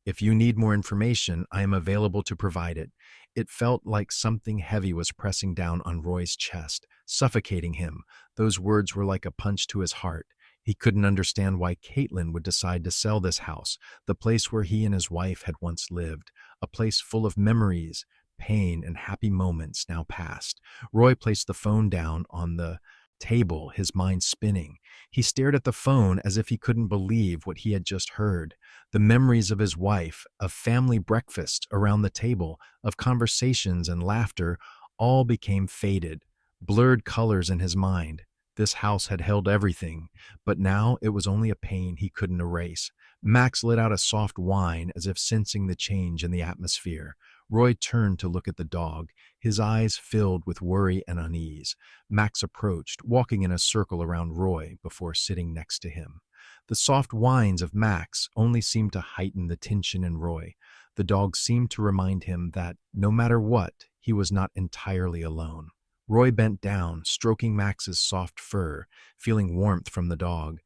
If you need more information, I am available to provide it." It felt like something heavy was pressing down on Roy's chest, suffocating him. Those words were like a punch to his heart. He couldn't understand why Caitlin would decide to sell this house, the place where he and his wife had once lived, a place full of memories, pain, and happy moments now past. Roy placed the phone down on the table, his mind spinning. He stared at the phone as if he couldn't believe what he had just heard. The memories of his wife, of family breakfast around the table, of conversations and laughter, all became faded, blurred colors in his mind. This house had held everything, but now it was only a pain he couldn't erase. Max let out a soft whine as if sensing the change in the atmosphere. Roy turned to look at the dog, his eyes filled with worry and unease. Max approached, walking in a circle around Roy before sitting next to him. The soft whines of Max only seemed to heighten the tension in Roy. The dog seemed to remind him that, no matter what, he was not entirely alone. Roy bent down, stroking Max's soft fur, feeling warmth from the dog.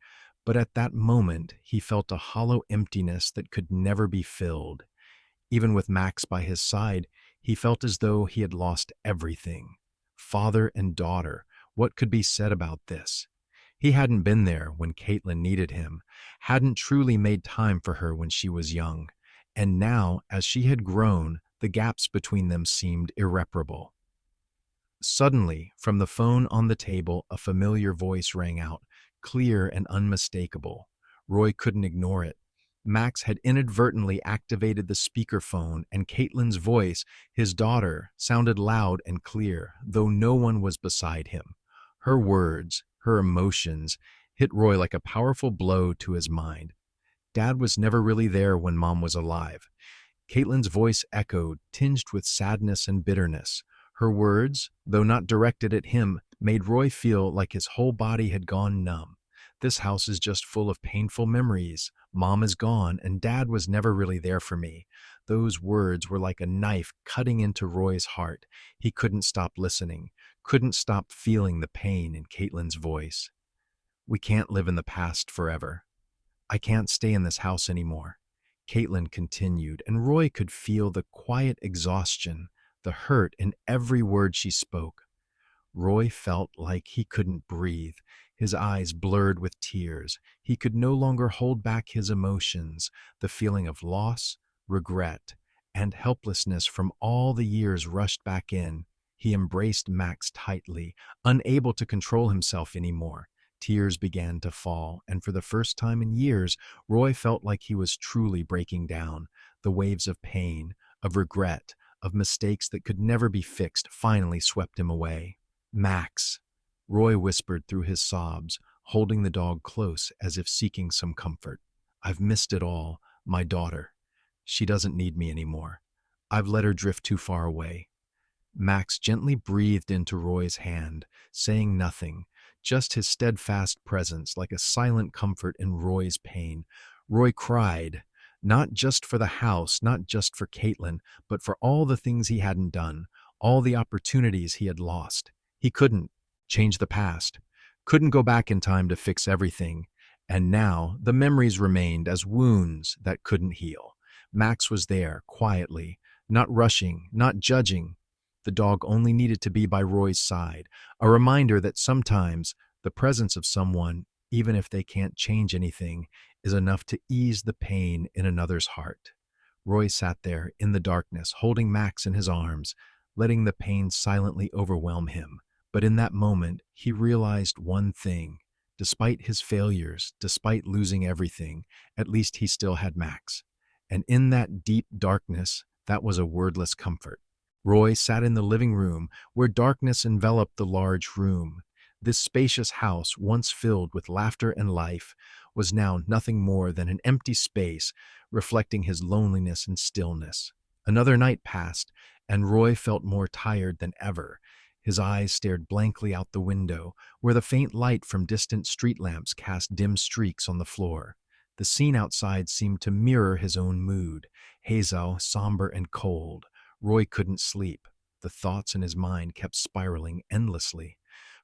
But at that moment, he felt a hollow emptiness that could never be filled. Even with Max by his side, he felt as though he had lost everything. Father and daughter, what could be said about this? He hadn't been there when Caitlin needed him, hadn't truly made time for her when she was young. And now, as she had grown, the gaps between them seemed irreparable. Suddenly, from the phone on the table, a familiar voice rang out, clear and unmistakable. Roy couldn't ignore it. Max had inadvertently activated the speakerphone, and Caitlin's voice, his daughter, sounded loud and clear, though no one was beside him. Her words, her emotions, hit Roy like a powerful blow to his mind. Dad was never really there when Mom was alive. Caitlin's voice echoed, tinged with sadness and bitterness. Her words, though not directed at him, made Roy feel like his whole body had gone numb. This house is just full of painful memories. Mom is gone, and Dad was never really there for me. Those words were like a knife cutting into Roy's heart. He couldn't stop listening, couldn't stop feeling the pain in Caitlin's voice. We can't live in the past forever. I can't stay in this house anymore. Caitlin continued, and Roy could feel the quiet exhaustion, the hurt in every word she spoke. Roy felt like he couldn't breathe, his eyes blurred with tears. He could no longer hold back his emotions, the feeling of loss, regret, and helplessness from all the years rushed back in. He embraced Max tightly, unable to control himself anymore. Tears began to fall, and for the first time in years, Roy felt like he was truly breaking down. The waves of pain, of regret, of mistakes that could never be fixed finally swept him away. Max, Roy whispered through his sobs, holding the dog close as if seeking some comfort. I've missed it all, my daughter. She doesn't need me anymore. I've let her drift too far away. Max gently breathed into Roy's hand, saying nothing, just his steadfast presence like a silent comfort in Roy's pain. Roy cried, not just for the house, not just for Caitlin, but for all the things he hadn't done, all the opportunities he had lost. He couldn't change the past, couldn't go back in time to fix everything, and now the memories remained as wounds that couldn't heal. Max was there, quietly, not rushing, not judging. The dog only needed to be by Roy's side, a reminder that sometimes the presence of someone, even if they can't change anything, is enough to ease the pain in another's heart. Roy sat there in the darkness, holding Max in his arms, letting the pain silently overwhelm him. But in that moment, he realized one thing. Despite his failures, despite losing everything, at least he still had Max. And in that deep darkness, that was a wordless comfort. Roy sat in the living room, where darkness enveloped the large room. This spacious house, once filled with laughter and life, was now nothing more than an empty space, reflecting his loneliness and stillness. Another night passed, and Roy felt more tired than ever. His eyes stared blankly out the window, where the faint light from distant street lamps cast dim streaks on the floor. The scene outside seemed to mirror his own mood, hazel, somber, and cold. Roy couldn't sleep. The thoughts in his mind kept spiraling endlessly.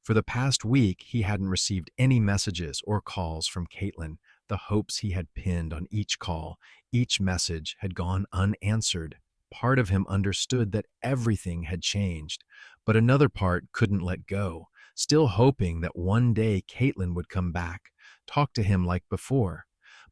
For the past week, he hadn't received any messages or calls from Caitlin. The hopes he had pinned on each call, each message, had gone unanswered. Part of him understood that everything had changed, but another part couldn't let go, still hoping that one day Caitlin would come back, talk to him like before.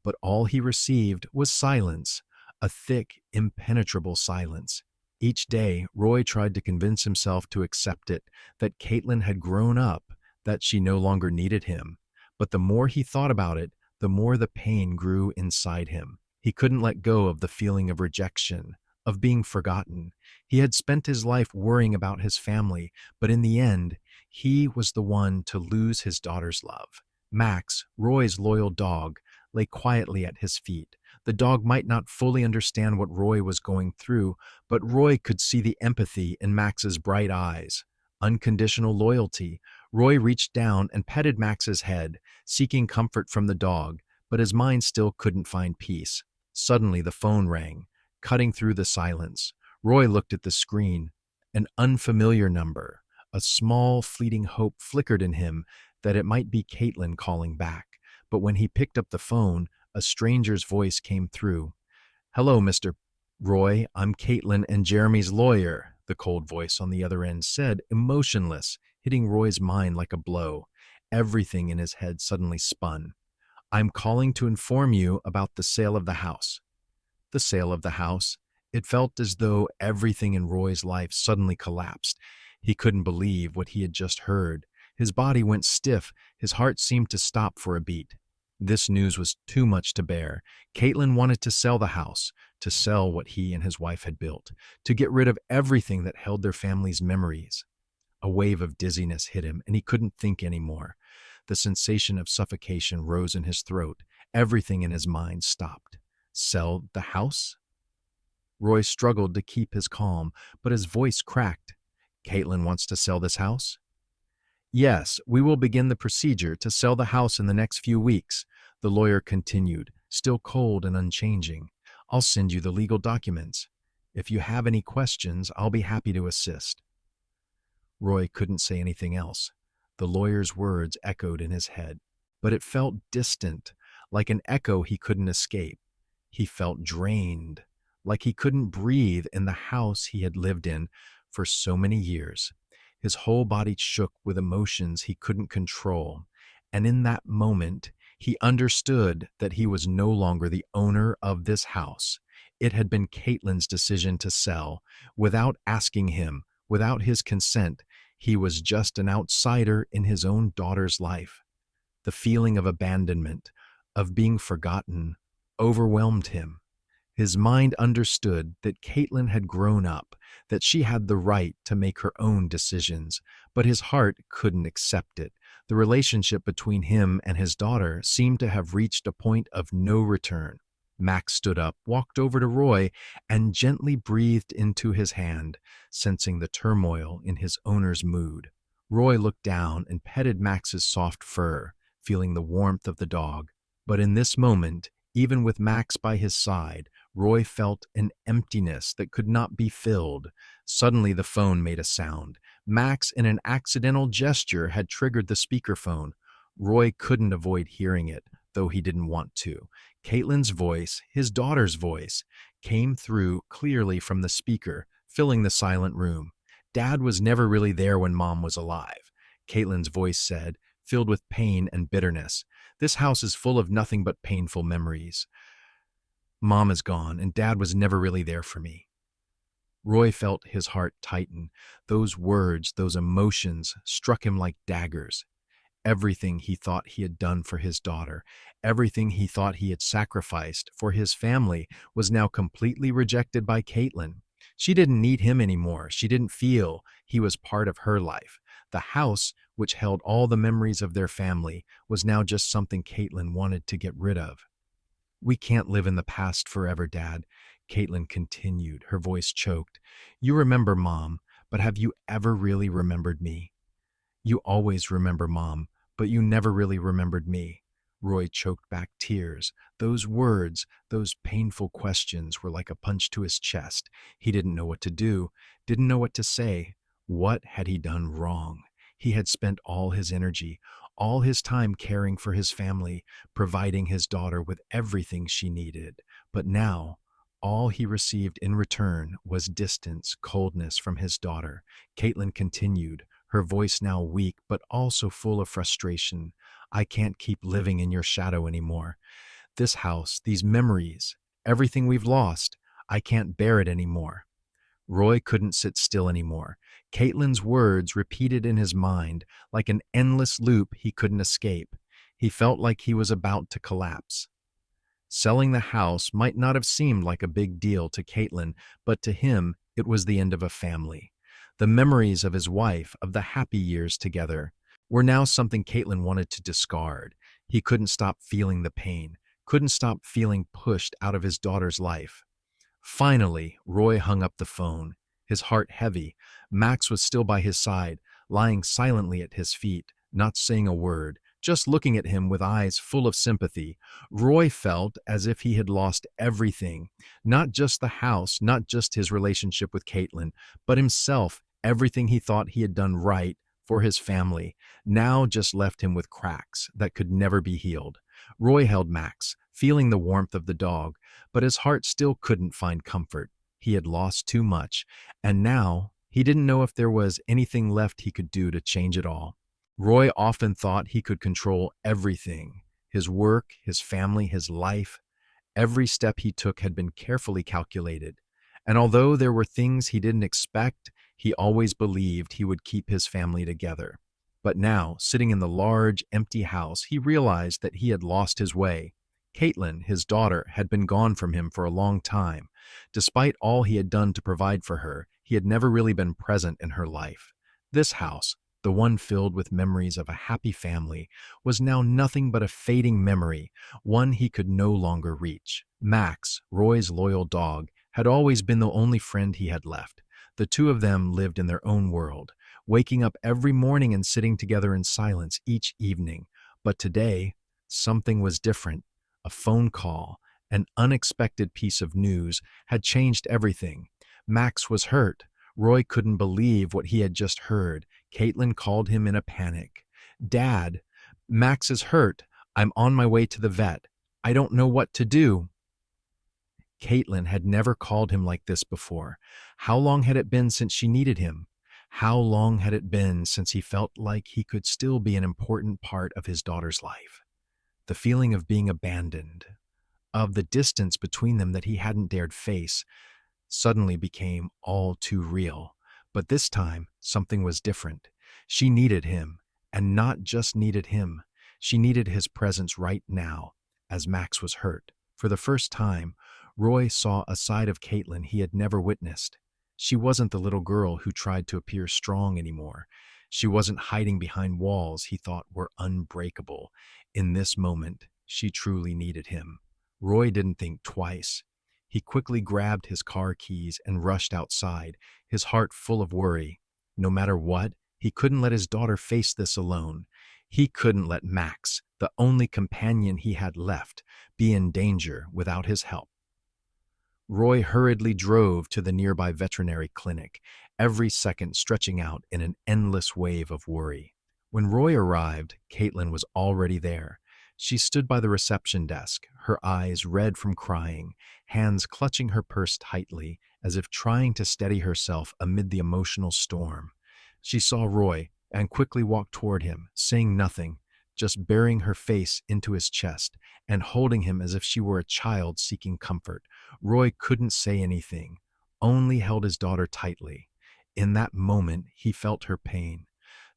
But all he received was silence, a thick, impenetrable silence. Each day, Roy tried to convince himself to accept it, that Caitlin had grown up, that she no longer needed him. But the more he thought about it, the more the pain grew inside him. He couldn't let go of the feeling of rejection, of being forgotten. He had spent his life worrying about his family, but in the end, He was the one to lose his daughter's love. Max, Roy's loyal dog, lay quietly at his feet. The dog might not fully understand what Roy was going through, but Roy could see the empathy in Max's bright eyes. Unconditional loyalty. Roy reached down and petted Max's head, seeking comfort from the dog, but his mind still couldn't find peace. Suddenly the phone rang, cutting through the silence. Roy looked at the screen. An unfamiliar number. A small, fleeting hope flickered in him that it might be Caitlin calling back. But when he picked up the phone, a stranger's voice came through. "Hello, Mr. Roy. I'm Caitlin and Jeremy's lawyer," the cold voice on the other end said, emotionless, hitting Roy's mind like a blow. Everything in his head suddenly spun. "I'm calling to inform you about the sale of the house." The sale of the house. It felt as though everything in Roy's life suddenly collapsed. He couldn't believe what he had just heard. His body went stiff, his heart seemed to stop for a beat. This news was too much to bear. Caitlin wanted to sell the house, to sell what he and his wife had built, to get rid of everything that held their family's memories. A wave of dizziness hit him, and he couldn't think anymore. The sensation of suffocation rose in his throat. Everything in his mind stopped. Sell the house? Roy struggled to keep his calm, but his voice cracked. "Caitlin wants to sell this house?" "Yes, we will begin the procedure to sell the house in the next few weeks," the lawyer continued, still cold and unchanging. "I'll send you the legal documents. If you have any questions, I'll be happy to assist." Roy couldn't say anything else. The lawyer's words echoed in his head, but it felt distant, like an echo he couldn't escape. He felt drained, like he couldn't breathe in the house he had lived in for so many years. His whole body shook with emotions he couldn't control, and in that moment, he understood that he was no longer the owner of this house. It had been Caitlin's decision to sell, without asking him, without his consent. He was just an outsider in his own daughter's life. The feeling of abandonment, of being forgotten, overwhelmed him. His mind understood that Caitlin had grown up, that she had the right to make her own decisions, but his heart couldn't accept it. The relationship between him and his daughter seemed to have reached a point of no return. Max stood up, walked over to Roy, and gently breathed into his hand, sensing the turmoil in his owner's mood. Roy looked down and petted Max's soft fur, feeling the warmth of the dog. But in this moment, even with Max by his side, Roy felt an emptiness that could not be filled. Suddenly the phone made a sound. Max, in an accidental gesture, had triggered the speakerphone. Roy couldn't avoid hearing it, though he didn't want to. Caitlin's voice, his daughter's voice, came through clearly from the speaker, filling the silent room. "Dad was never really there when Mom was alive," Caitlin's voice said, filled with pain and bitterness. "This house is full of nothing but painful memories. Mom is gone, and Dad was never really there for me." Roy felt his heart tighten. Those words, those emotions, struck him like daggers. Everything he thought he had done for his daughter, everything he thought he had sacrificed for his family, was now completely rejected by Caitlin. She didn't need him anymore. She didn't feel he was part of her life. The house, which held all the memories of their family, was now just something Caitlin wanted to get rid of. "We can't live in the past forever, Dad," Caitlin continued, her voice choked. "You remember Mom, but have you ever really remembered me? You always remember Mom, but you never really remembered me." Roy choked back tears. Those words, those painful questions were like a punch to his chest. He didn't know what to do, didn't know what to say. What had he done wrong? He had spent all his energy, all his time caring for his family, providing his daughter with everything she needed. But now, all he received in return was distance, coldness from his daughter. Caitlin continued, her voice now weak but also full of frustration. "I can't keep living in your shadow anymore. This house, these memories, everything we've lost, I can't bear it anymore." Roy couldn't sit still anymore. Caitlin's words repeated in his mind like an endless loop he couldn't escape. He felt like he was about to collapse. Selling the house might not have seemed like a big deal to Caitlin, but to him, it was the end of a family. The memories of his wife, of the happy years together, were now something Caitlin wanted to discard. He couldn't stop feeling the pain, couldn't stop feeling pushed out of his daughter's life. Finally, Roy hung up the phone, his heart heavy. Max was still by his side, lying silently at his feet, not saying a word, just looking at him with eyes full of sympathy. Roy felt as if he had lost everything, not just the house, not just his relationship with Caitlin, but himself, everything he thought he had done right for his family, now just left him with cracks that could never be healed. Roy held Max, feeling the warmth of the dog, but his heart still couldn't find comfort. He had lost too much, and now he didn't know if there was anything left he could do to change it all. Roy often thought he could control everything: his work, his family, his life. Every step he took had been carefully calculated, and although there were things he didn't expect, he always believed he would keep his family together. But now, sitting in the large, empty house, he realized that he had lost his way. Caitlin, his daughter, had been gone from him for a long time. Despite all he had done to provide for her, he had never really been present in her life. This house, the one filled with memories of a happy family, was now nothing but a fading memory, one he could no longer reach. Max, Roy's loyal dog, had always been the only friend he had left. The two of them lived in their own world, waking up every morning and sitting together in silence each evening. But today, something was different. A phone call, an unexpected piece of news, had changed everything. Max was hurt. Roy couldn't believe what he had just heard. Caitlin called him in a panic. "Dad, Max is hurt. I'm on my way to the vet. I don't know what to do." Caitlin had never called him like this before. How long had it been since she needed him? How long had it been since he felt like he could still be an important part of his daughter's life? The feeling of being abandoned, of the distance between them that he hadn't dared face, suddenly became all too real. But this time, something was different. She needed him, and not just needed him. She needed his presence right now, as Max was hurt. For the first time, Roy saw a side of Caitlin he had never witnessed. She wasn't the little girl who tried to appear strong anymore. She wasn't hiding behind walls he thought were unbreakable. In this moment, she truly needed him. Roy didn't think twice. He quickly grabbed his car keys and rushed outside, his heart full of worry. No matter what, he couldn't let his daughter face this alone. He couldn't let Max, the only companion he had left, be in danger without his help. Roy hurriedly drove to the nearby veterinary clinic, every second stretching out in an endless wave of worry. When Roy arrived, Caitlin was already there. She stood by the reception desk, her eyes red from crying, hands clutching her purse tightly, as if trying to steady herself amid the emotional storm. She saw Roy and quickly walked toward him, saying nothing, just burying her face into his chest and holding him as if she were a child seeking comfort. Roy couldn't say anything, only held his daughter tightly. In that moment, he felt her pain,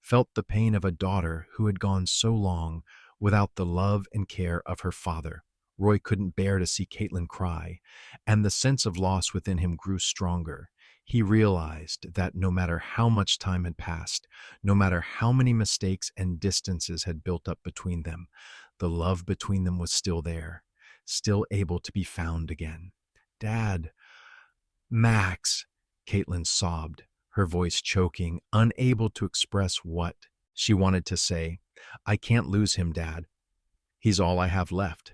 felt the pain of a daughter who had gone so long without the love and care of her father. Roy couldn't bear to see Caitlin cry, and the sense of loss within him grew stronger. He realized that no matter how much time had passed, no matter how many mistakes and distances had built up between them, the love between them was still there, still able to be found again. "Dad, Max," Caitlin sobbed, her voice choking, unable to express what she wanted to say. "I can't lose him, Dad. He's all I have left."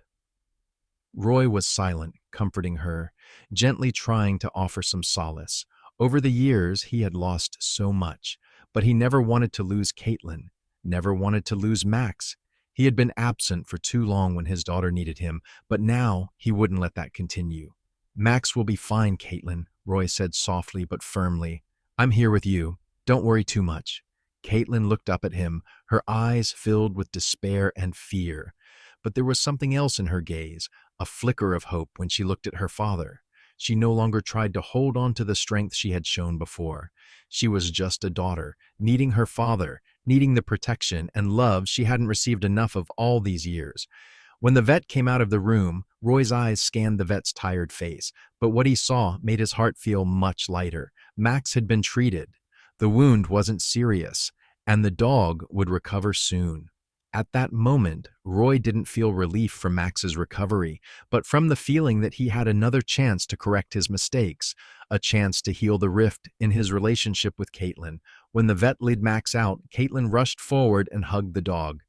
Roy was silent, comforting her, gently trying to offer some solace. Over the years, he had lost so much, but he never wanted to lose Caitlin, never wanted to lose Max. He had been absent for too long when his daughter needed him, but now he wouldn't let that continue. "Max will be fine, Caitlin," Roy said softly but firmly. "I'm here with you. Don't worry too much." Caitlin looked up at him, her eyes filled with despair and fear. But there was something else in her gaze, a flicker of hope when she looked at her father. She no longer tried to hold on to the strength she had shown before. She was just a daughter, needing her father, needing the protection and love she hadn't received enough of all these years. When the vet came out of the room, Roy's eyes scanned the vet's tired face, but what he saw made his heart feel much lighter. Max had been treated. The wound wasn't serious, and the dog would recover soon. At that moment, Roy didn't feel relief from Max's recovery, but from the feeling that he had another chance to correct his mistakes, a chance to heal the rift in his relationship with Caitlin. When the vet laid Max out, Caitlin rushed forward and hugged the dog.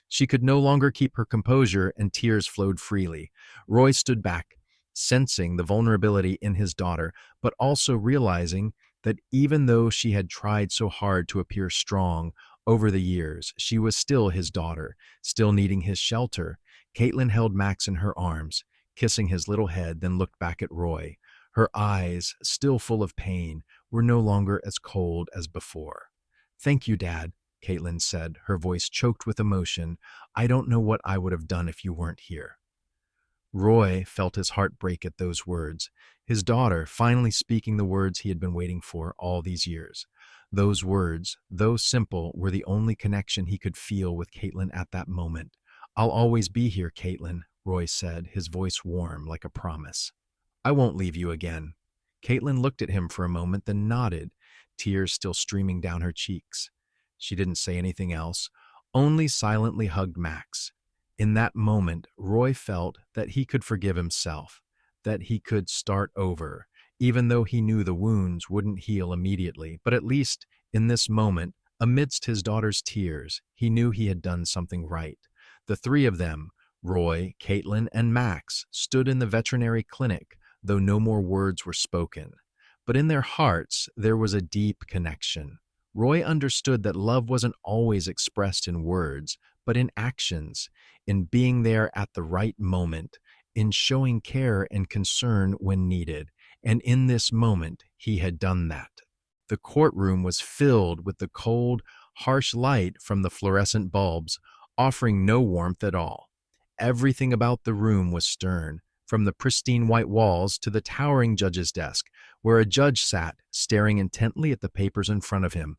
She could no longer keep her composure, and tears flowed freely. Roy stood back, sensing the vulnerability in his daughter, but also realizing that even though she had tried so hard to appear strong over the years, she was still his daughter, still needing his shelter. Caitlin held Max in her arms, kissing his little head, then looked back at Roy. Her eyes, still full of pain, were no longer as cold as before. "Thank you, Dad," Caitlin said, her voice choked with emotion. "I don't know what I would have done if you weren't here." Roy felt his heart break at those words, his daughter finally speaking the words he had been waiting for all these years. Those words, though simple, were the only connection he could feel with Caitlin at that moment. "I'll always be here, Caitlin," Roy said, his voice warm like a promise. "I won't leave you again." Caitlin looked at him for a moment, then nodded, tears still streaming down her cheeks. She didn't say anything else, only silently hugged Max. In that moment, Roy felt that he could forgive himself, that he could start over, even though he knew the wounds wouldn't heal immediately. But at least in this moment, amidst his daughter's tears, he knew he had done something right. The three of them, Roy, Caitlin, and Max, stood in the veterinary clinic, though no more words were spoken. But in their hearts, there was a deep connection. Roy understood that love wasn't always expressed in words, but in actions, in being there at the right moment, in showing care and concern when needed. And in this moment, he had done that. The courtroom was filled with the cold, harsh light from the fluorescent bulbs, offering no warmth at all. Everything about the room was stern, from the pristine white walls to the towering judge's desk, where a judge sat, staring intently at the papers in front of him.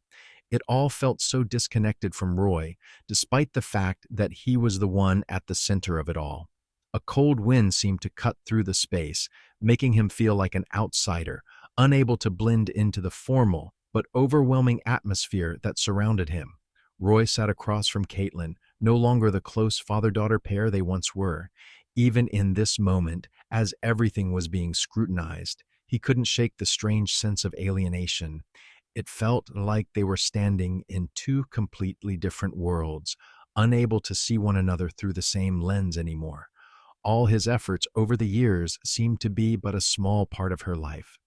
It all felt so disconnected from Roy, despite the fact that he was the one at the center of it all. A cold wind seemed to cut through the space, making him feel like an outsider, unable to blend into the formal but overwhelming atmosphere that surrounded him. Roy sat across from Caitlin, no longer the close father-daughter pair they once were. Even in this moment, as everything was being scrutinized, he couldn't shake the strange sense of alienation. It felt like they were standing in two completely different worlds, unable to see one another through the same lens anymore. All his efforts over the years seemed to be but a small part of her life,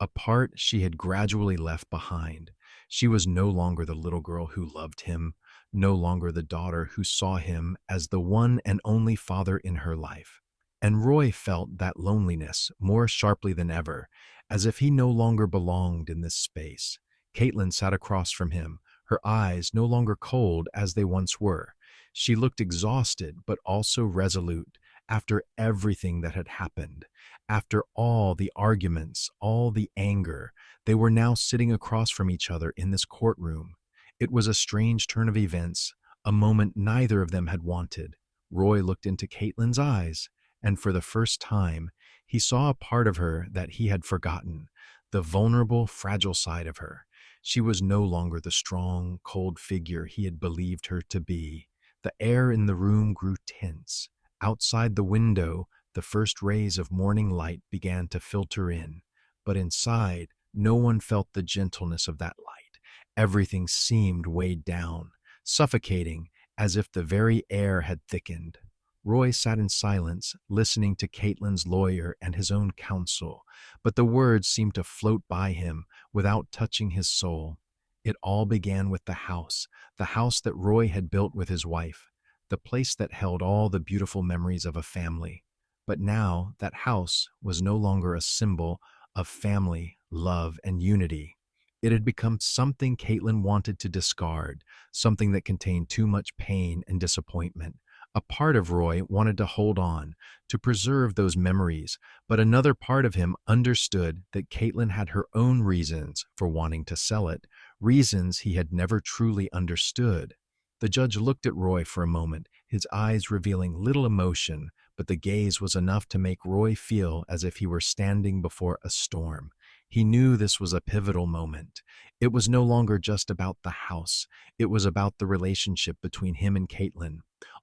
a part she had gradually left behind. She was no longer the little girl who loved him, no longer the daughter who saw him as the one and only father in her life. And Roy felt that loneliness more sharply than ever, as if he no longer belonged in this space. Caitlin sat across from him, her eyes no longer cold as they once were. She looked exhausted but also resolute after everything that had happened. After all the arguments, all the anger, they were now sitting across from each other in this courtroom. It was a strange turn of events, a moment neither of them had wanted. Roy looked into Caitlin's eyes, and for the first time, he saw a part of her that he had forgotten, the vulnerable, fragile side of her. She was no longer the strong, cold figure he had believed her to be. The air in the room grew tense. Outside the window, the first rays of morning light began to filter in, but inside, no one felt the gentleness of that light. Everything seemed weighed down, suffocating, as if the very air had thickened. Roy sat in silence, listening to Caitlin's lawyer and his own counsel, but the words seemed to float by him without touching his soul. It all began with the house that Roy had built with his wife, the place that held all the beautiful memories of a family. But now that house was no longer a symbol of family, love, and unity. It had become something Caitlin wanted to discard, something that contained too much pain and disappointment. A part of Roy wanted to hold on, to preserve those memories, but another part of him understood that Caitlin had her own reasons for wanting to sell it, reasons he had never truly understood. The judge looked at Roy for a moment, his eyes revealing little emotion, but the gaze was enough to make Roy feel as if he were standing before a storm. He knew this was a pivotal moment. It was no longer just about the house. It was about the relationship between him and Caitlin.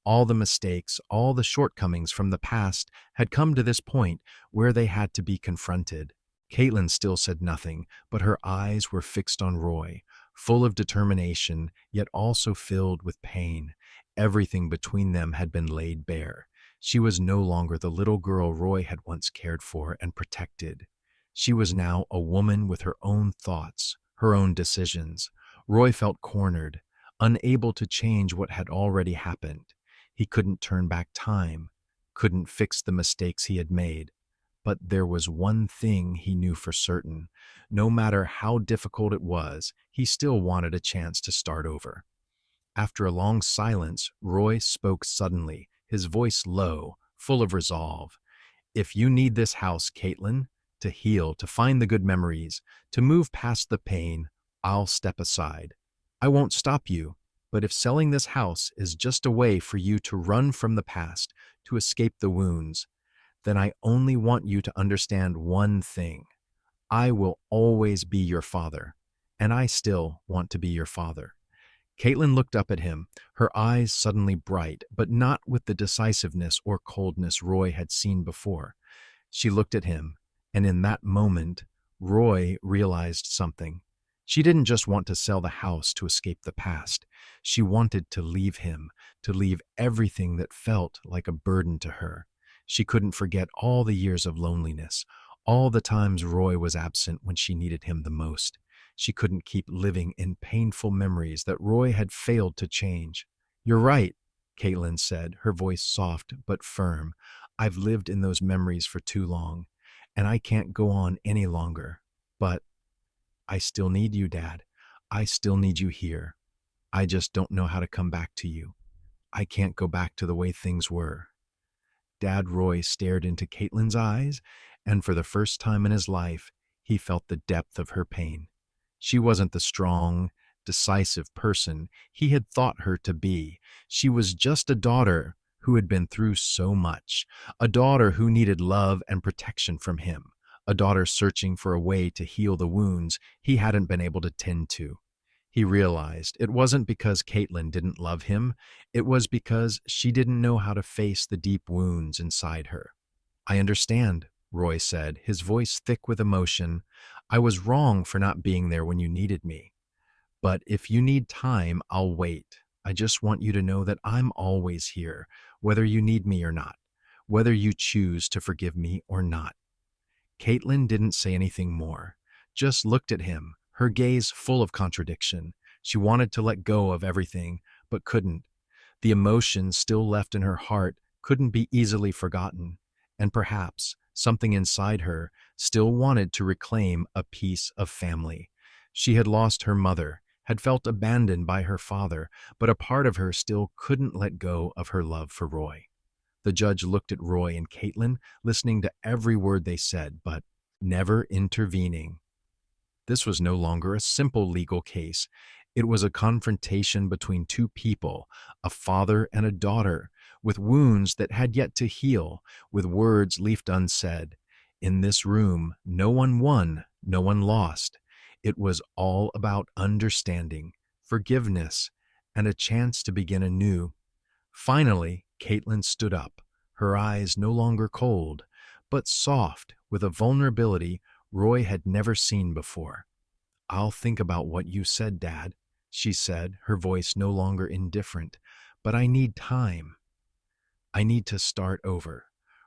All the mistakes, all the shortcomings from the past had come to this point where they had to be confronted. Caitlin still said nothing, but her eyes were fixed on Roy, full of determination, yet also filled with pain. Everything between them had been laid bare. She was no longer the little girl Roy had once cared for and protected. She was now a woman with her own thoughts, her own decisions. Roy felt cornered, unable to change what had already happened. He couldn't turn back time, couldn't fix the mistakes he had made. But there was one thing he knew for certain. No matter how difficult it was, he still wanted a chance to start over. After a long silence, Roy spoke suddenly, his voice low, full of resolve. If you need this house, Caitlin, to heal, to find the good memories, to move past the pain, I'll step aside. I won't stop you, but if selling this house is just a way for you to run from the past, to escape the wounds, then I only want you to understand one thing. I will always be your father, and I still want to be your father. Caitlin looked up at him, her eyes suddenly bright, but not with the decisiveness or coldness Roy had seen before. She looked at him, and in that moment, Roy realized something. She didn't just want to sell the house to escape the past. She wanted to leave him, to leave everything that felt like a burden to her. She couldn't forget all the years of loneliness, all the times Roy was absent when she needed him the most. She couldn't keep living in painful memories that Roy had failed to change. You're right, Caitlin said, her voice soft but firm. I've lived in those memories for too long, and I can't go on any longer. But I still need you, Dad. I still need you here. I just don't know how to come back to you. I can't go back to the way things were. Dad Roy stared into Caitlin's eyes, and for the first time in his life, he felt the depth of her pain. She wasn't the strong, decisive person he had thought her to be. She was just a daughter who had been through so much, a daughter who needed love and protection from him, a daughter searching for a way to heal the wounds he hadn't been able to tend to. He realized it wasn't because Caitlin didn't love him, it was because she didn't know how to face the deep wounds inside her. I understand, Roy said, his voice thick with emotion. I was wrong for not being there when you needed me. But if you need time, I'll wait. I just want you to know that I'm always here, whether you need me or not, whether you choose to forgive me or not. Caitlin didn't say anything more, just looked at him, her gaze full of contradiction. She wanted to let go of everything, but couldn't. The emotions still left in her heart couldn't be easily forgotten, and perhaps something inside her still wanted to reclaim a piece of family. She had lost her mother, had felt abandoned by her father, but a part of her still couldn't let go of her love for Roy. The judge looked at Roy and Caitlin, listening to every word they said, but never intervening. This was no longer a simple legal case. It was a confrontation between two people, a father and a daughter, with wounds that had yet to heal, with words left unsaid. In this room, no one won, no one lost. It was all about understanding, forgiveness, and a chance to begin anew. Finally, Caitlin stood up, her eyes no longer cold, but soft with a vulnerability Roy had never seen before. I'll think about what you said, Dad, she said, her voice no longer indifferent, but I need time. I need to start over.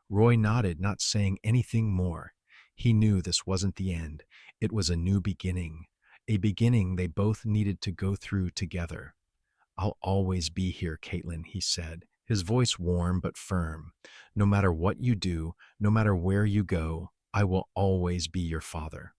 Roy nodded, not saying anything more. He knew this wasn't the end. It was a new beginning, a beginning they both needed to go through together. I'll always be here, Caitlin, he said, his voice warm but firm. No matter what you do, no matter where you go, I will always be your father.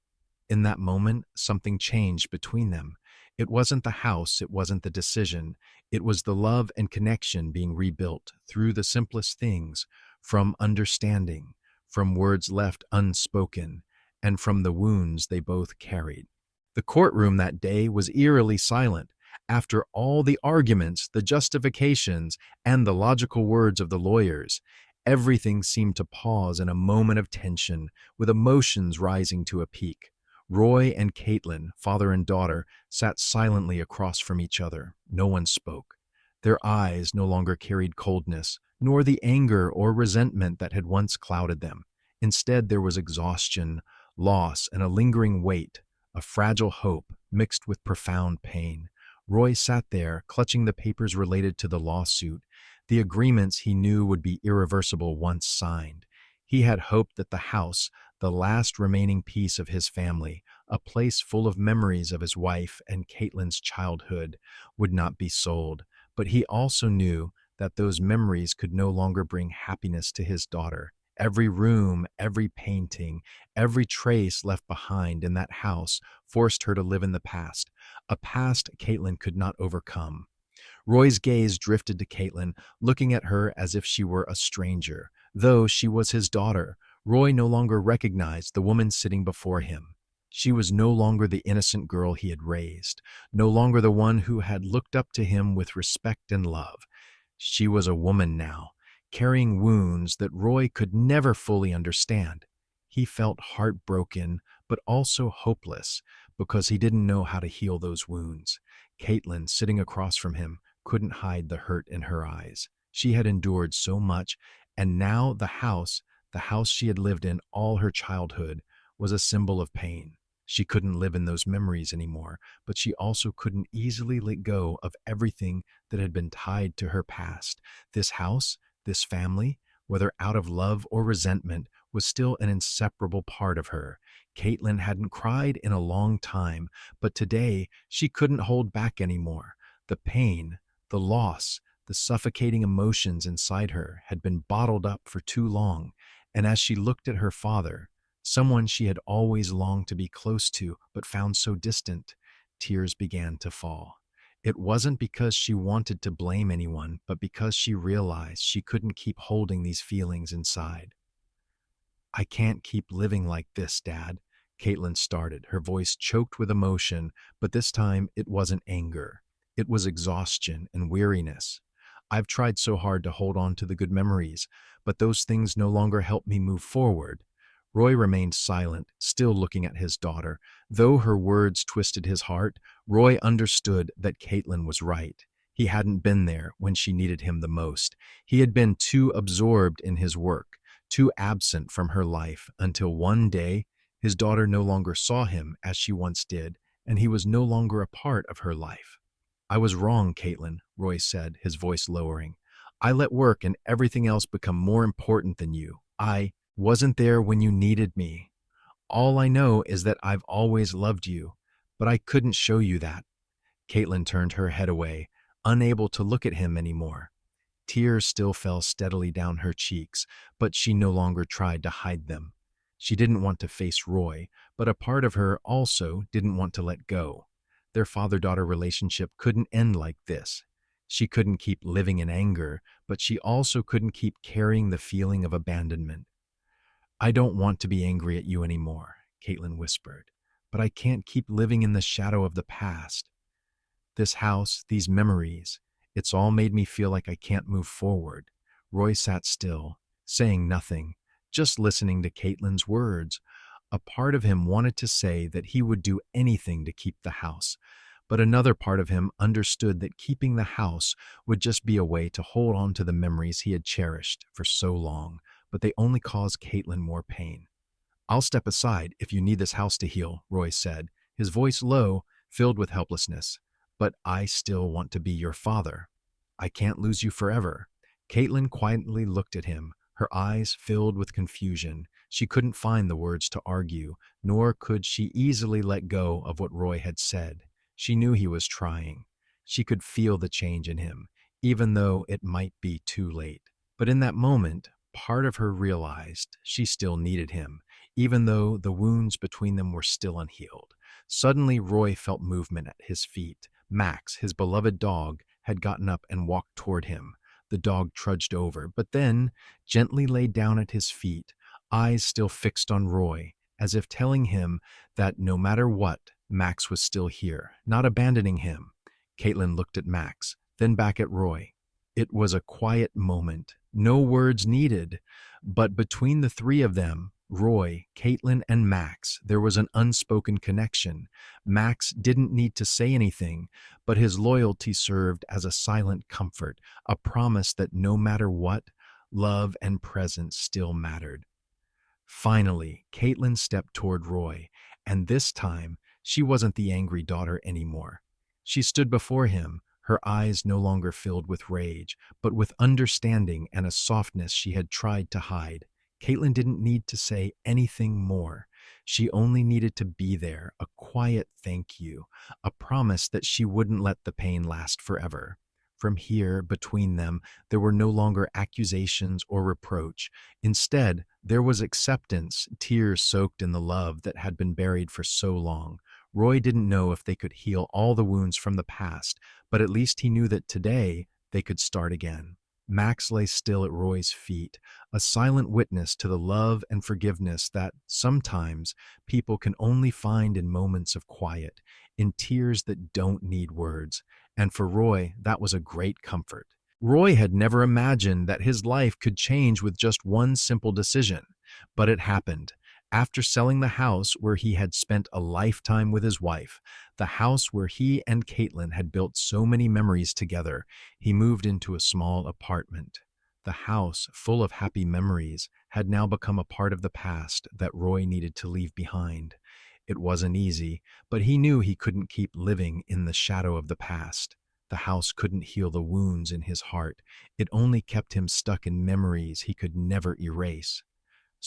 In that moment, something changed between them. It wasn't the house, it wasn't the decision. It was the love and connection being rebuilt through the simplest things, from understanding, from words left unspoken, and from the wounds they both carried. The courtroom that day was eerily silent. After all the arguments, the justifications, and the logical words of the lawyers, everything seemed to pause in a moment of tension, with emotions rising to a peak. Roy and Caitlin, father and daughter, sat silently across from each other. No one spoke. Their eyes no longer carried coldness, nor the anger or resentment that had once clouded them. Instead, there was exhaustion, loss, and a lingering weight, a fragile hope mixed with profound pain. Roy sat there, clutching the papers related to the lawsuit, the agreements he knew would be irreversible once signed. He had hoped that the house, the last remaining piece of his family, a place full of memories of his wife and Caitlin's childhood, would not be sold. But he also knew that those memories could no longer bring happiness to his daughter. Every room, every painting, every trace left behind in that house forced her to live in the past, a past Caitlin could not overcome. Roy's gaze drifted to Caitlin, looking at her as if she were a stranger. Though she was his daughter, Roy no longer recognized the woman sitting before him. She was no longer the innocent girl he had raised, no longer the one who had looked up to him with respect and love. She was a woman now, carrying wounds that Roy could never fully understand. He felt heartbroken, but also hopeless, because he didn't know how to heal those wounds. Caitlin, sitting across from him, couldn't hide the hurt in her eyes. She had endured so much, and now the house she had lived in all her childhood, was a symbol of pain. She couldn't live in those memories anymore, but she also couldn't easily let go of everything that had been tied to her past. This house, this family, whether out of love or resentment, was still an inseparable part of her. Caitlin hadn't cried in a long time, but today she couldn't hold back anymore. The pain, the loss, the suffocating emotions inside her had been bottled up for too long, and as she looked at her father, someone she had always longed to be close to but found so distant, tears began to fall. It wasn't because she wanted to blame anyone, but because she realized she couldn't keep holding these feelings inside. "I can't keep living like this, Dad," Caitlin started, her voice choked with emotion, but this time it wasn't anger. It was exhaustion and weariness. "I've tried so hard to hold on to the good memories, but those things no longer help me move forward." Roy remained silent, still looking at his daughter. Though her words twisted his heart, Roy understood that Caitlin was right. He hadn't been there when she needed him the most. He had been too absorbed in his work, too absent from her life, until one day his daughter no longer saw him as she once did, and he was no longer a part of her life. "I was wrong, Caitlin," Roy said, his voice lowering. "I let work and everything else become more important than you. I wasn't there when you needed me. All I know is that I've always loved you, but I couldn't show you that." Caitlin turned her head away, unable to look at him anymore. Tears still fell steadily down her cheeks, but she no longer tried to hide them. She didn't want to face Roy, but a part of her also didn't want to let go. Their father-daughter relationship couldn't end like this. She couldn't keep living in anger, but she also couldn't keep carrying the feeling of abandonment. "I don't want to be angry at you anymore," Caitlin whispered, "but I can't keep living in the shadow of the past. This house, these memories, it's all made me feel like I can't move forward." Roy sat still, saying nothing, just listening to Caitlin's words. A part of him wanted to say that he would do anything to keep the house, but another part of him understood that keeping the house would just be a way to hold on to the memories he had cherished for so long, but they only caused Caitlin more pain. "I'll step aside if you need this house to heal," Roy said, his voice low, filled with helplessness. "But I still want to be your father. I can't lose you forever." Caitlin quietly looked at him, her eyes filled with confusion. She couldn't find the words to argue, nor could she easily let go of what Roy had said. She knew he was trying. She could feel the change in him, even though it might be too late. But in that moment, part of her realized she still needed him, even though the wounds between them were still unhealed. Suddenly, Roy felt movement at his feet. Max, his beloved dog, had gotten up and walked toward him. The dog trudged over, but then gently lay down at his feet, eyes still fixed on Roy, as if telling him that no matter what, Max was still here, not abandoning him. Caitlin looked at Max, then back at Roy. It was a quiet moment, no words needed, but between the three of them, Roy, Caitlin, and Max, there was an unspoken connection. Max didn't need to say anything, but his loyalty served as a silent comfort, a promise that no matter what, love and presence still mattered. Finally, Caitlin stepped toward Roy, and this time she wasn't the angry daughter anymore. She stood before him, her eyes no longer filled with rage, but with understanding and a softness she had tried to hide. Caitlin didn't need to say anything more. She only needed to be there, a quiet thank you, a promise that she wouldn't let the pain last forever. From here, between them, there were no longer accusations or reproach. Instead, there was acceptance, tears soaked in the love that had been buried for so long. Roy didn't know if they could heal all the wounds from the past, but at least he knew that today they could start again. Max lay still at Roy's feet, a silent witness to the love and forgiveness that sometimes people can only find in moments of quiet, in tears that don't need words. And for Roy, that was a great comfort. Roy had never imagined that his life could change with just one simple decision, but it happened. After selling the house where he had spent a lifetime with his wife, the house where he and Caitlin had built so many memories together, he moved into a small apartment. The house, full of happy memories, had now become a part of the past that Roy needed to leave behind. It wasn't easy, but he knew he couldn't keep living in the shadow of the past. The house couldn't heal the wounds in his heart. It only kept him stuck in memories he could never erase.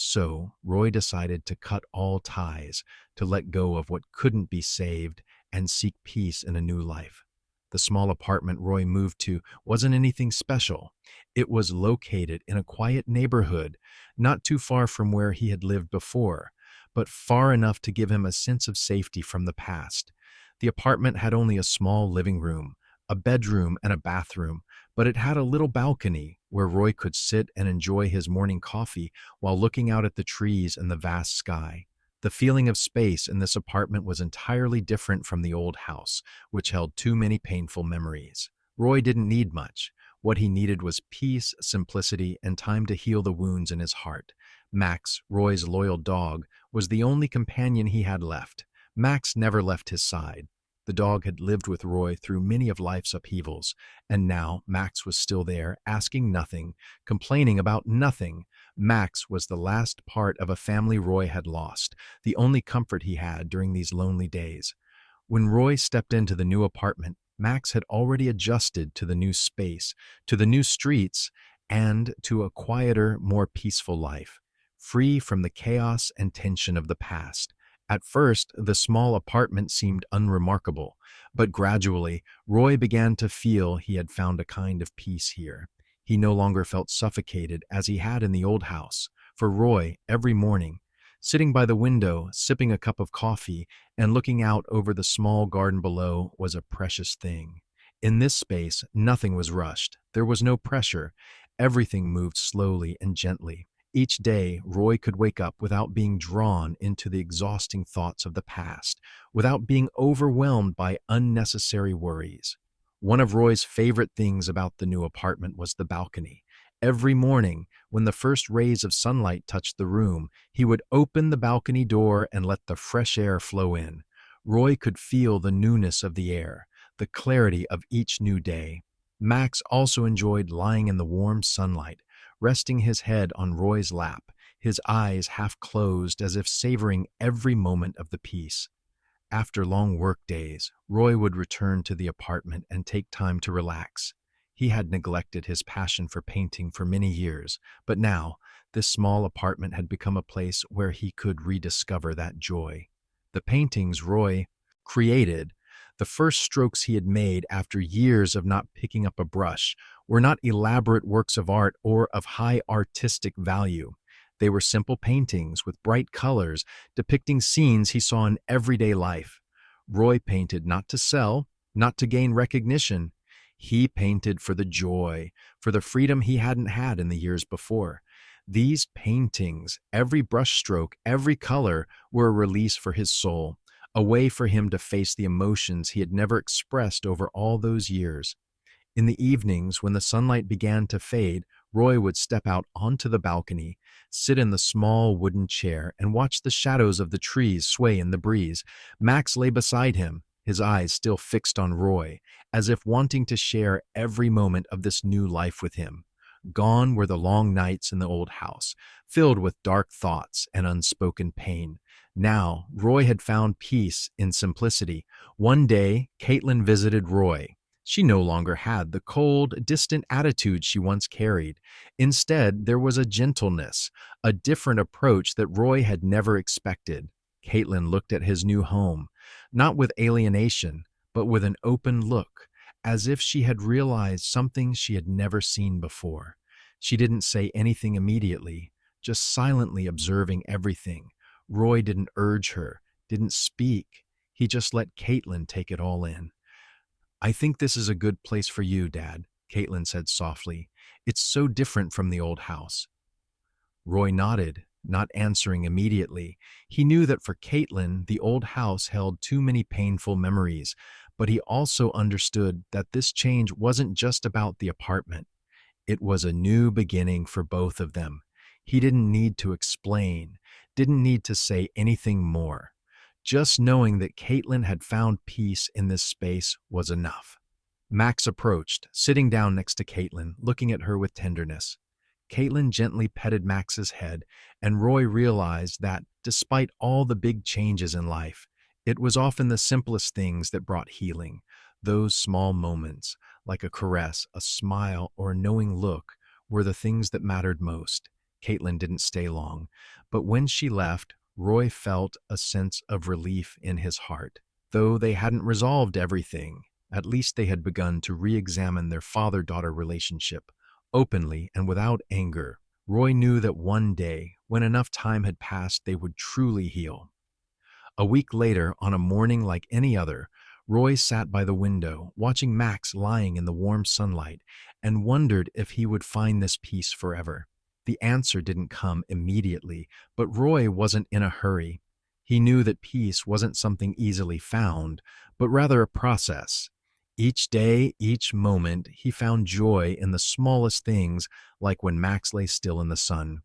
So, Roy decided to cut all ties, to let go of what couldn't be saved, and seek peace in a new life. The small apartment Roy moved to wasn't anything special. It was located in a quiet neighborhood, not too far from where he had lived before, but far enough to give him a sense of safety from the past. The apartment had only a small living room, a bedroom, and a bathroom, but it had a little balcony where Roy could sit and enjoy his morning coffee while looking out at the trees and the vast sky. The feeling of space in this apartment was entirely different from the old house, which held too many painful memories. Roy didn't need much. What he needed was peace, simplicity, and time to heal the wounds in his heart. Max, Roy's loyal dog, was the only companion he had left. Max never left his side. The dog had lived with Roy through many of life's upheavals, and now Max was still there, asking nothing, complaining about nothing. Max was the last part of a family Roy had lost, the only comfort he had during these lonely days. When Roy stepped into the new apartment, Max had already adjusted to the new space, to the new streets, and to a quieter, more peaceful life, free from the chaos and tension of the past. At first, the small apartment seemed unremarkable, but gradually, Roy began to feel he had found a kind of peace here. He no longer felt suffocated as he had in the old house. For Roy, every morning, sitting by the window, sipping a cup of coffee, and looking out over the small garden below was a precious thing. In this space, nothing was rushed. There was no pressure. Everything moved slowly and gently. Each day, Roy could wake up without being drawn into the exhausting thoughts of the past, without being overwhelmed by unnecessary worries. One of Roy's favorite things about the new apartment was the balcony. Every morning, when the first rays of sunlight touched the room, he would open the balcony door and let the fresh air flow in. Roy could feel the newness of the air, the clarity of each new day. Max also enjoyed lying in the warm sunlight, resting his head on Roy's lap, his eyes half closed as if savoring every moment of the peace. After long work days, Roy would return to the apartment and take time to relax. He had neglected his passion for painting for many years, but now this small apartment had become a place where he could rediscover that joy. The paintings Roy created, the first strokes he had made after years of not picking up a brush, were not elaborate works of art or of high artistic value. They were simple paintings with bright colors depicting scenes he saw in everyday life. Roy painted not to sell, not to gain recognition. He painted for the joy, for the freedom he hadn't had in the years before. These paintings, every brushstroke, every color, were a release for his soul, a way for him to face the emotions he had never expressed over all those years. In the evenings, when the sunlight began to fade, Roy would step out onto the balcony, sit in the small wooden chair, and watch the shadows of the trees sway in the breeze. Max lay beside him, his eyes still fixed on Roy, as if wanting to share every moment of this new life with him. Gone were the long nights in the old house, filled with dark thoughts and unspoken pain. Now, Roy had found peace in simplicity. One day, Caitlin visited Roy. She no longer had the cold, distant attitude she once carried. Instead, there was a gentleness, a different approach that Roy had never expected. Caitlin looked at his new home, not with alienation, but with an open look, as if she had realized something she had never seen before. She didn't say anything immediately, just silently observing everything. Roy didn't urge her, didn't speak. He just let Caitlin take it all in. "I think this is a good place for you, Dad," Caitlin said softly. "It's so different from the old house." Roy nodded, not answering immediately. He knew that for Caitlin, the old house held too many painful memories, but he also understood that this change wasn't just about the apartment. It was a new beginning for both of them. He didn't need to explain, didn't need to say anything more. Just knowing that Caitlin had found peace in this space was enough. Max approached, sitting down next to Caitlin, looking at her with tenderness. Caitlin gently petted Max's head, and Roy realized that, despite all the big changes in life, it was often the simplest things that brought healing. Those small moments, like a caress, a smile, or a knowing look, were the things that mattered most. Caitlin didn't stay long, but when she left, Roy felt a sense of relief in his heart. Though they hadn't resolved everything, at least they had begun to re-examine their father-daughter relationship, openly and without anger. Roy knew that one day, when enough time had passed, they would truly heal. A week later, on a morning like any other, Roy sat by the window, watching Max lying in the warm sunlight, and wondered if he would find this peace forever. The answer didn't come immediately, but Roy wasn't in a hurry. He knew that peace wasn't something easily found, but rather a process. Each day, each moment, he found joy in the smallest things, like when Max lay still in the sun,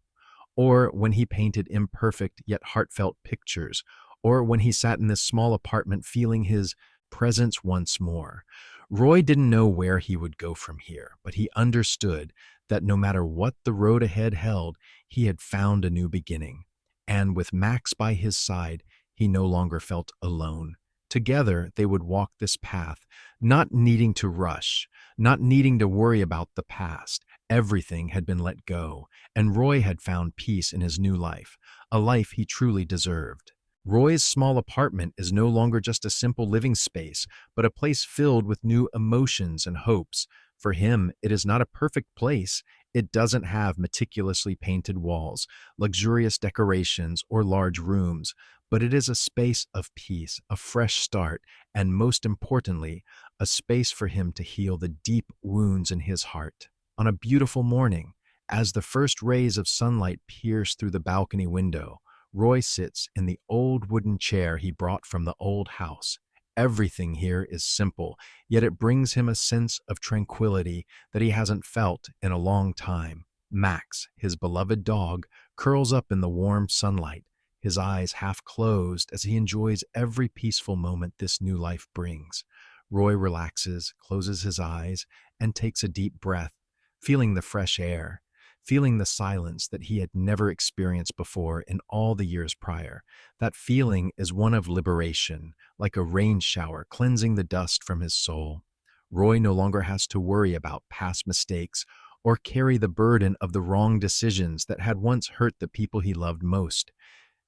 or when he painted imperfect yet heartfelt pictures, or when he sat in this small apartment feeling his presence once more. Roy didn't know where he would go from here, but he understood that no matter what the road ahead held, he had found a new beginning. And with Max by his side, he no longer felt alone. Together, they would walk this path, not needing to rush, not needing to worry about the past. Everything had been let go, and Roy had found peace in his new life, a life he truly deserved. Roy's small apartment is no longer just a simple living space, but a place filled with new emotions and hopes. For him, it is not a perfect place. It doesn't have meticulously painted walls, luxurious decorations, or large rooms, but it is a space of peace, a fresh start, and most importantly, a space for him to heal the deep wounds in his heart. On a beautiful morning, as the first rays of sunlight pierce through the balcony window, Roy sits in the old wooden chair he brought from the old house. Everything here is simple, yet it brings him a sense of tranquility that he hasn't felt in a long time. Max, his beloved dog, curls up in the warm sunlight, his eyes half closed as he enjoys every peaceful moment this new life brings. Roy relaxes, closes his eyes, and takes a deep breath, feeling the fresh air, feeling the silence that he had never experienced before in all the years prior. That feeling is one of liberation, like a rain shower cleansing the dust from his soul. Roy no longer has to worry about past mistakes or carry the burden of the wrong decisions that had once hurt the people he loved most.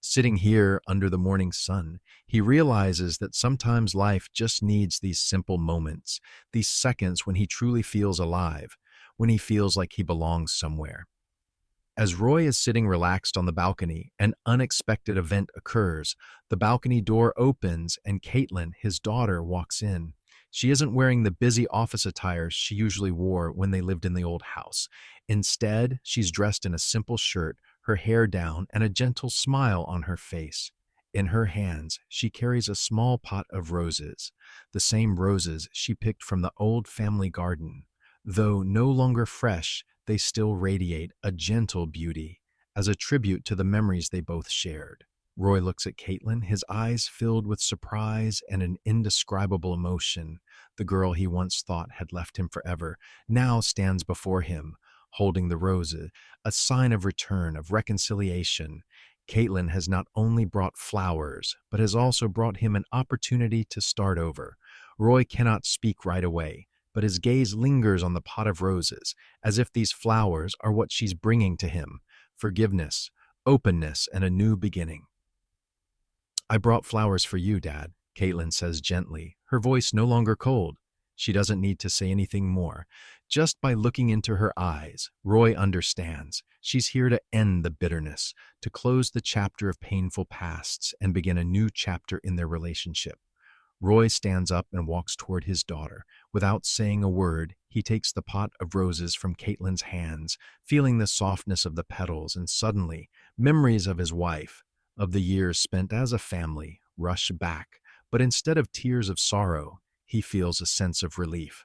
Sitting here under the morning sun, he realizes that sometimes life just needs these simple moments, these seconds when he truly feels alive, when he feels like he belongs somewhere. As Roy is sitting relaxed on the balcony, an unexpected event occurs. The balcony door opens and Caitlin, his daughter, walks in. She isn't wearing the busy office attire she usually wore when they lived in the old house. Instead, she's dressed in a simple shirt, her hair down, and a gentle smile on her face. In her hands, she carries a small pot of roses, the same roses she picked from the old family garden. Though no longer fresh, they still radiate a gentle beauty as a tribute to the memories they both shared. Roy looks at Caitlin, his eyes filled with surprise and an indescribable emotion. The girl he once thought had left him forever now stands before him, holding the roses, a sign of return, of reconciliation. Caitlin has not only brought flowers, but has also brought him an opportunity to start over. Roy cannot speak right away, but his gaze lingers on the pot of roses, as if these flowers are what she's bringing to him: forgiveness, openness, and a new beginning. "I brought flowers for you, Dad," Caitlin says gently, her voice no longer cold. She doesn't need to say anything more. Just by looking into her eyes, Roy understands. She's here to end the bitterness, to close the chapter of painful pasts and begin a new chapter in their relationship. Roy stands up and walks toward his daughter. Without saying a word, he takes the pot of roses from Caitlin's hands, feeling the softness of the petals, and suddenly, memories of his wife, of the years spent as a family, rush back. But instead of tears of sorrow, he feels a sense of relief.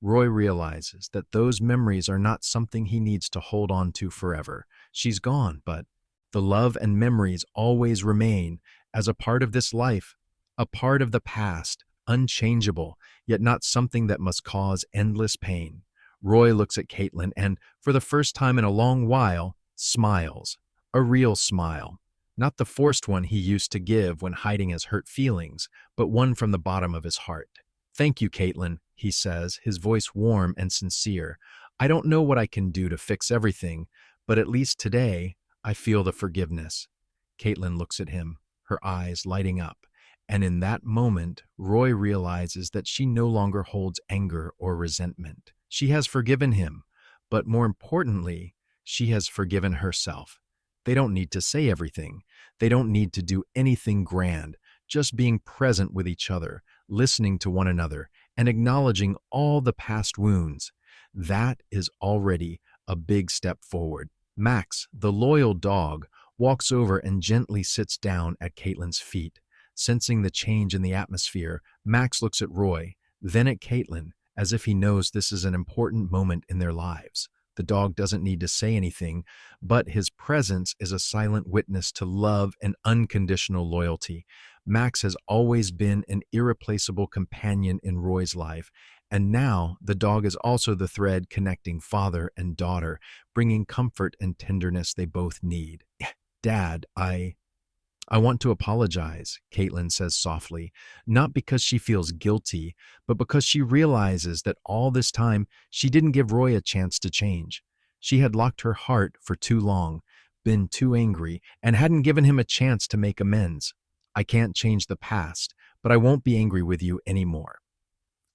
Roy realizes that those memories are not something he needs to hold on to forever. She's gone, but the love and memories always remain as a part of this life, a part of the past, unchangeable, yet not something that must cause endless pain. Roy looks at Caitlin and, for the first time in a long while, smiles. A real smile. Not the forced one he used to give when hiding his hurt feelings, but one from the bottom of his heart. "Thank you, Caitlin," he says, his voice warm and sincere. "I don't know what I can do to fix everything, but at least today, I feel the forgiveness." Caitlin looks at him, her eyes lighting up, and in that moment, Roy realizes that she no longer holds anger or resentment. She has forgiven him, but more importantly, she has forgiven herself. They don't need to say everything. They don't need to do anything grand. Just being present with each other, listening to one another, and acknowledging all the past wounds. That is already a big step forward. Max, the loyal dog, walks over and gently sits down at Caitlin's feet. Sensing the change in the atmosphere, Max looks at Roy, then at Caitlin, as if he knows this is an important moment in their lives. The dog doesn't need to say anything, but his presence is a silent witness to love and unconditional loyalty. Max has always been an irreplaceable companion in Roy's life, and now the dog is also the thread connecting father and daughter, bringing comfort and tenderness they both need. "Dad, I want to apologize," Caitlin says softly, not because she feels guilty, but because she realizes that all this time she didn't give Roy a chance to change. She had locked her heart for too long, been too angry, and hadn't given him a chance to make amends. "I can't change the past, but I won't be angry with you anymore.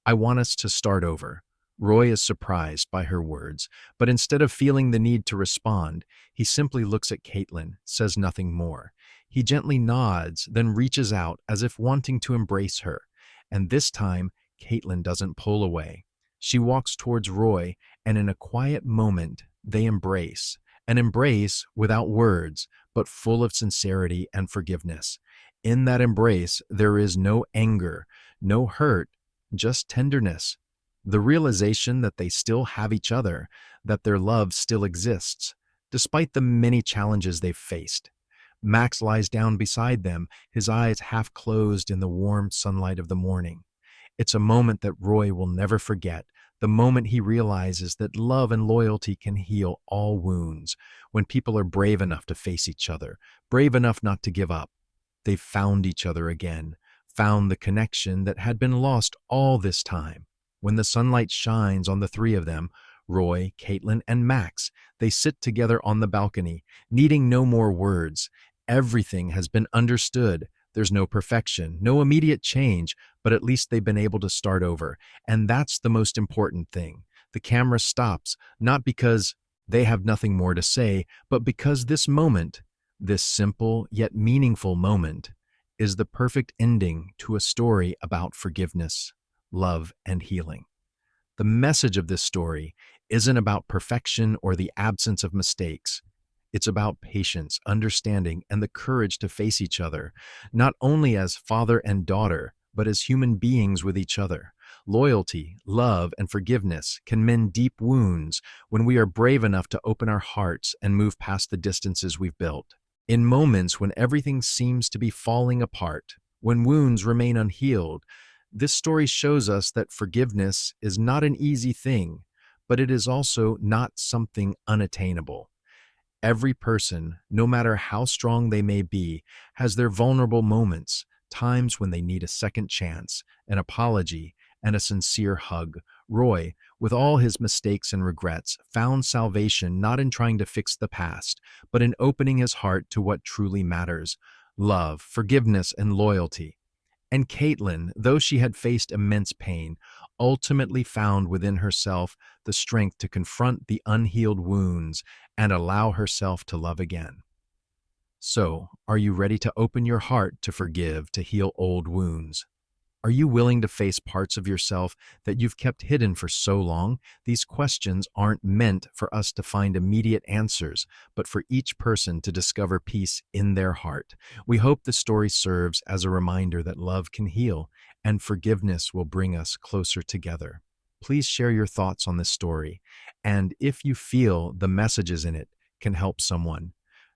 I want us to start over." Roy is surprised by her words, but instead of feeling the need to respond, he simply looks at Caitlin, says nothing more. He gently nods, then reaches out as if wanting to embrace her. And this time, Caitlin doesn't pull away. She walks towards Roy, and in a quiet moment, they embrace. An embrace without words, but full of sincerity and forgiveness. In that embrace, there is no anger, no hurt, just tenderness. The realization that they still have each other, that their love still exists, despite the many challenges they've faced. Max lies down beside them, his eyes half closed in the warm sunlight of the morning. It's a moment that Roy will never forget, the moment he realizes that love and loyalty can heal all wounds, when people are brave enough to face each other, brave enough not to give up. They've found each other again, found the connection that had been lost all this time. When the sunlight shines on the three of them, Roy, Caitlin, and Max, they sit together on the balcony, needing no more words. Everything has been understood. There's no perfection, no immediate change, but at least they've been able to start over. And that's the most important thing. The camera stops, not because they have nothing more to say, but because this moment, this simple yet meaningful moment, is the perfect ending to a story about forgiveness, love, and healing. The message of this story isn't about perfection or the absence of mistakes. It's about patience, understanding, and the courage to face each other, not only as father and daughter, but as human beings with each other. Loyalty, love, and forgiveness can mend deep wounds when we are brave enough to open our hearts and move past the distances we've built. In moments when everything seems to be falling apart, when wounds remain unhealed, this story shows us that forgiveness is not an easy thing, but it is also not something unattainable. Every person, no matter how strong they may be, has their vulnerable moments, times when they need a second chance, an apology, and a sincere hug. Roy, with all his mistakes and regrets, found salvation not in trying to fix the past, but in opening his heart to what truly matters: love, forgiveness, and loyalty. And Caitlin, though she had faced immense pain, ultimately found within herself the strength to confront the unhealed wounds and allow herself to love again. So, are you ready to open your heart to forgive, to heal old wounds? Are you willing to face parts of yourself that you've kept hidden for so long? These questions aren't meant for us to find immediate answers, but for each person to discover peace in their heart. We hope the story serves as a reminder that love can heal and forgiveness will bring us closer together. Please share your thoughts on this story, and if you feel the messages in it can help someone,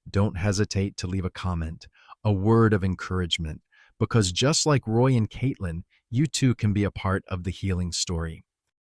don't hesitate to leave a comment, a word of encouragement, because just like Roy and Caitlin, you too can be a part of the healing story.